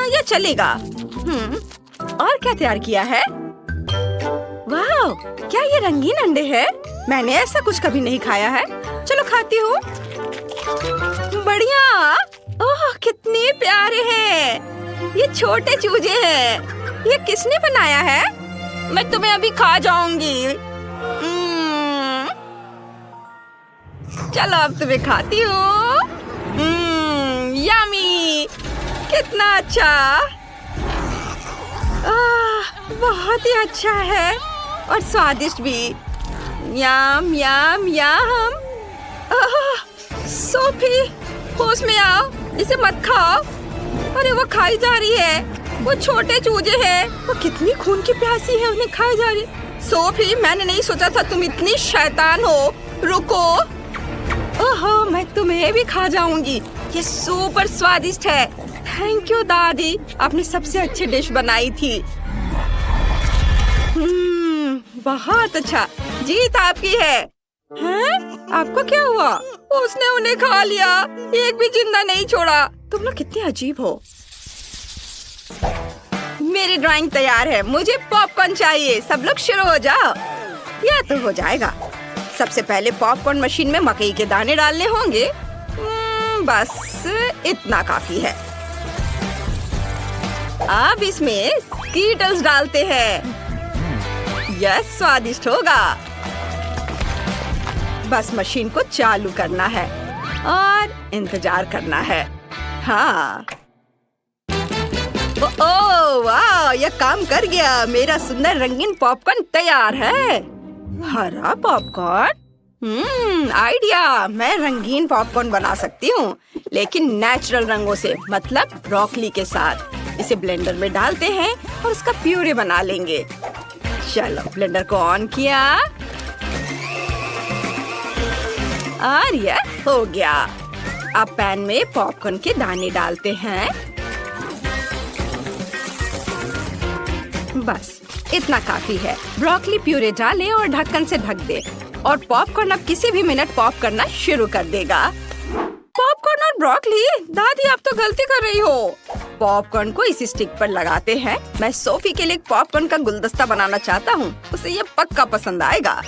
ये चलेगा। और क्या तैयार किया है? वाह, क्या ये रंगीन अंडे हैं? मैंने ऐसा कुछ कभी नहीं खाया है। चलो खाती हूँ। बढ़िया। ओह, कितने प्यारे हैं। ये छोटे चूजे हैं। ये किसने बनाया है? मैं तुम्हें अभी खा जाऊंगी। चलो अब तुम्हें खाती हूँ। यमी, कितना अच्छा। बहुत ही अच्छा है और स्वादिष्ट भी। यम यम यम। सोफी, होश में आओ, इसे मत खाओ। अरे वो खाई जा रही है। वो छोटे चूजे हैं। वो कितनी खून की प्यासी है, उन्हें खाई जा रही। सोफी, मैंने नहीं सोचा था तुम इतनी शैतान हो। रुको। ओहो, मैं तुम्हें भी खा जाऊंगी। ये सुपर स्वादिष्ट है। थैंक यू दादी, आपने सबसे अच्छी डिश बनाई थी। बहुत अच्छा, जीत आपकी है। हैं? आपको क्या हुआ? उसने उन्हें खा लिया, एक भी जिंदा नहीं छोड़ा। तुम लोग कितने अजीब हो। मेरी ड्राइंग तैयार है। मुझे पॉपकॉर्न चाहिए। सब लोग शुरू हो जाओ। यह तो हो जाएगा। सबसे पहले पॉपकॉर्न मशीन में मकई के दाने डालने होंगे। बस इतना काफी है। अब इसमें स्कीटल्स डालते हैं। यह स्वादिष्ट होगा। बस मशीन को चालू करना है और इंतजार करना है। हाँ। ओह वाह, यह काम कर गया। मेरा सुंदर रंगीन पॉपकॉर्न तैयार है। हरा पॉपकॉर्न? आइडिया। मैं रंगीन पॉपकॉर्न बना सकती हूँ, लेकिन नेचुरल रंगों से, मतलब ब्रोकली के साथ। इसे ब्लेंडर में डालते हैं और उसका प्यूरे बना लेंगे। चलो ब्लेंडर को ऑन किया और ये हो गया। अब पैन में पॉपकॉर्न के दाने डालते हैं। बस इतना काफी है। ब्रोकली प्यूरे डालें और ढक्कन से ढक दे और पॉपकॉर्न अब किसी भी मिनट पॉप करना शुरू कर देगा। पॉपकॉर्न और ब्रोकली, दादी आप तो गलती कर रही हो। पॉपकॉर्न को इसी स्टिक पर लगाते हैं। मैं सोफी के लिए पॉपकॉर्न का गुलदस्ता बनाना चाहता हूँ। उसे ये पक्का पसंद आएगा।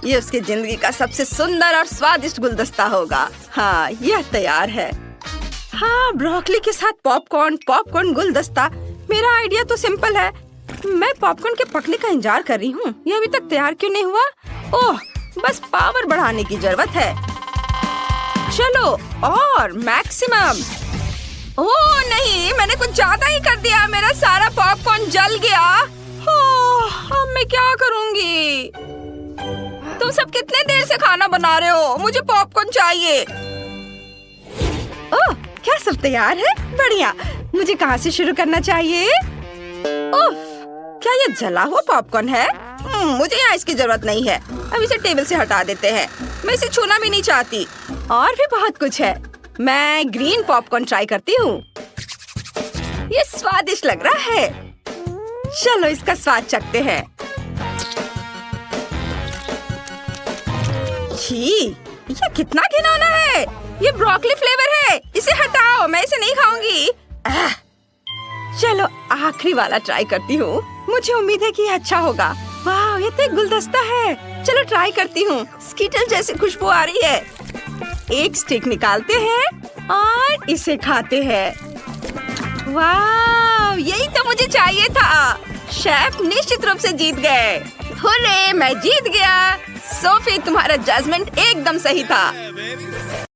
ये उसकी जिंदगी का सबसे सुंदर और स्वादिष्ट गुलदस्ता होगा। हाँ, यह तैयार है। हाँ, ब्रोकली के साथ पॉपकॉर्न गुलदस्ता। मेरा आइडिया तो सिंपल है। मैं पॉपकॉर्न के पकने का इंतजार कर रही हूँ। ये अभी तक तैयार क्यों नहीं हुआ? ओह, बस पावर बढ़ाने की जरूरत है। चलो और मैक्सिमम। ओह नहीं, मैंने कुछ ज्यादा ही कर दिया। मेरा सारा पॉपकॉर्न जल गया। ओह, अब मैं क्या करूँगी? तुम सब कितने देर से खाना बना रहे हो? मुझे पॉपकॉर्न चाहिए। ओह, क्या सब तैयार है? बढ़िया। मुझे कहाँ से शुरू करना चाहिए? ओह, क्या ये जला हुआ पॉपकॉर्न है? मुझे यहाँ इसकी जरूरत नहीं है। अब इसे टेबल से हटा देते हैं। मैं इसे छूना भी नहीं चाहती। और भी बहुत कुछ है। मैं ग्रीन पॉपकॉर्न ट्राई करती हूँ। ये स्वादिष्ट लग रहा है। चलो इसका स्वाद चखते हैं। छी, ये कितना घिनौना है। ये ब्रोकली फ्लेवर है। इसे हटाओ, मैं इसे नहीं खाऊंगी। चलो आखिरी वाला ट्राई करती हूँ। मुझे उम्मीद है कि ये अच्छा होगा। वाह, ये तो एक गुलदस्ता है। चलो ट्राई करती हूँ। स्कीटल जैसी खुशबू आ रही है। एक स्टिक निकालते हैं और इसे खाते हैं। वाह, यही तो मुझे चाहिए था। शेफ निश्चित रूप से जीत गए। हुर्रे, मैं जीत गया। सोफी, तुम्हारा जजमेंट एकदम सही था।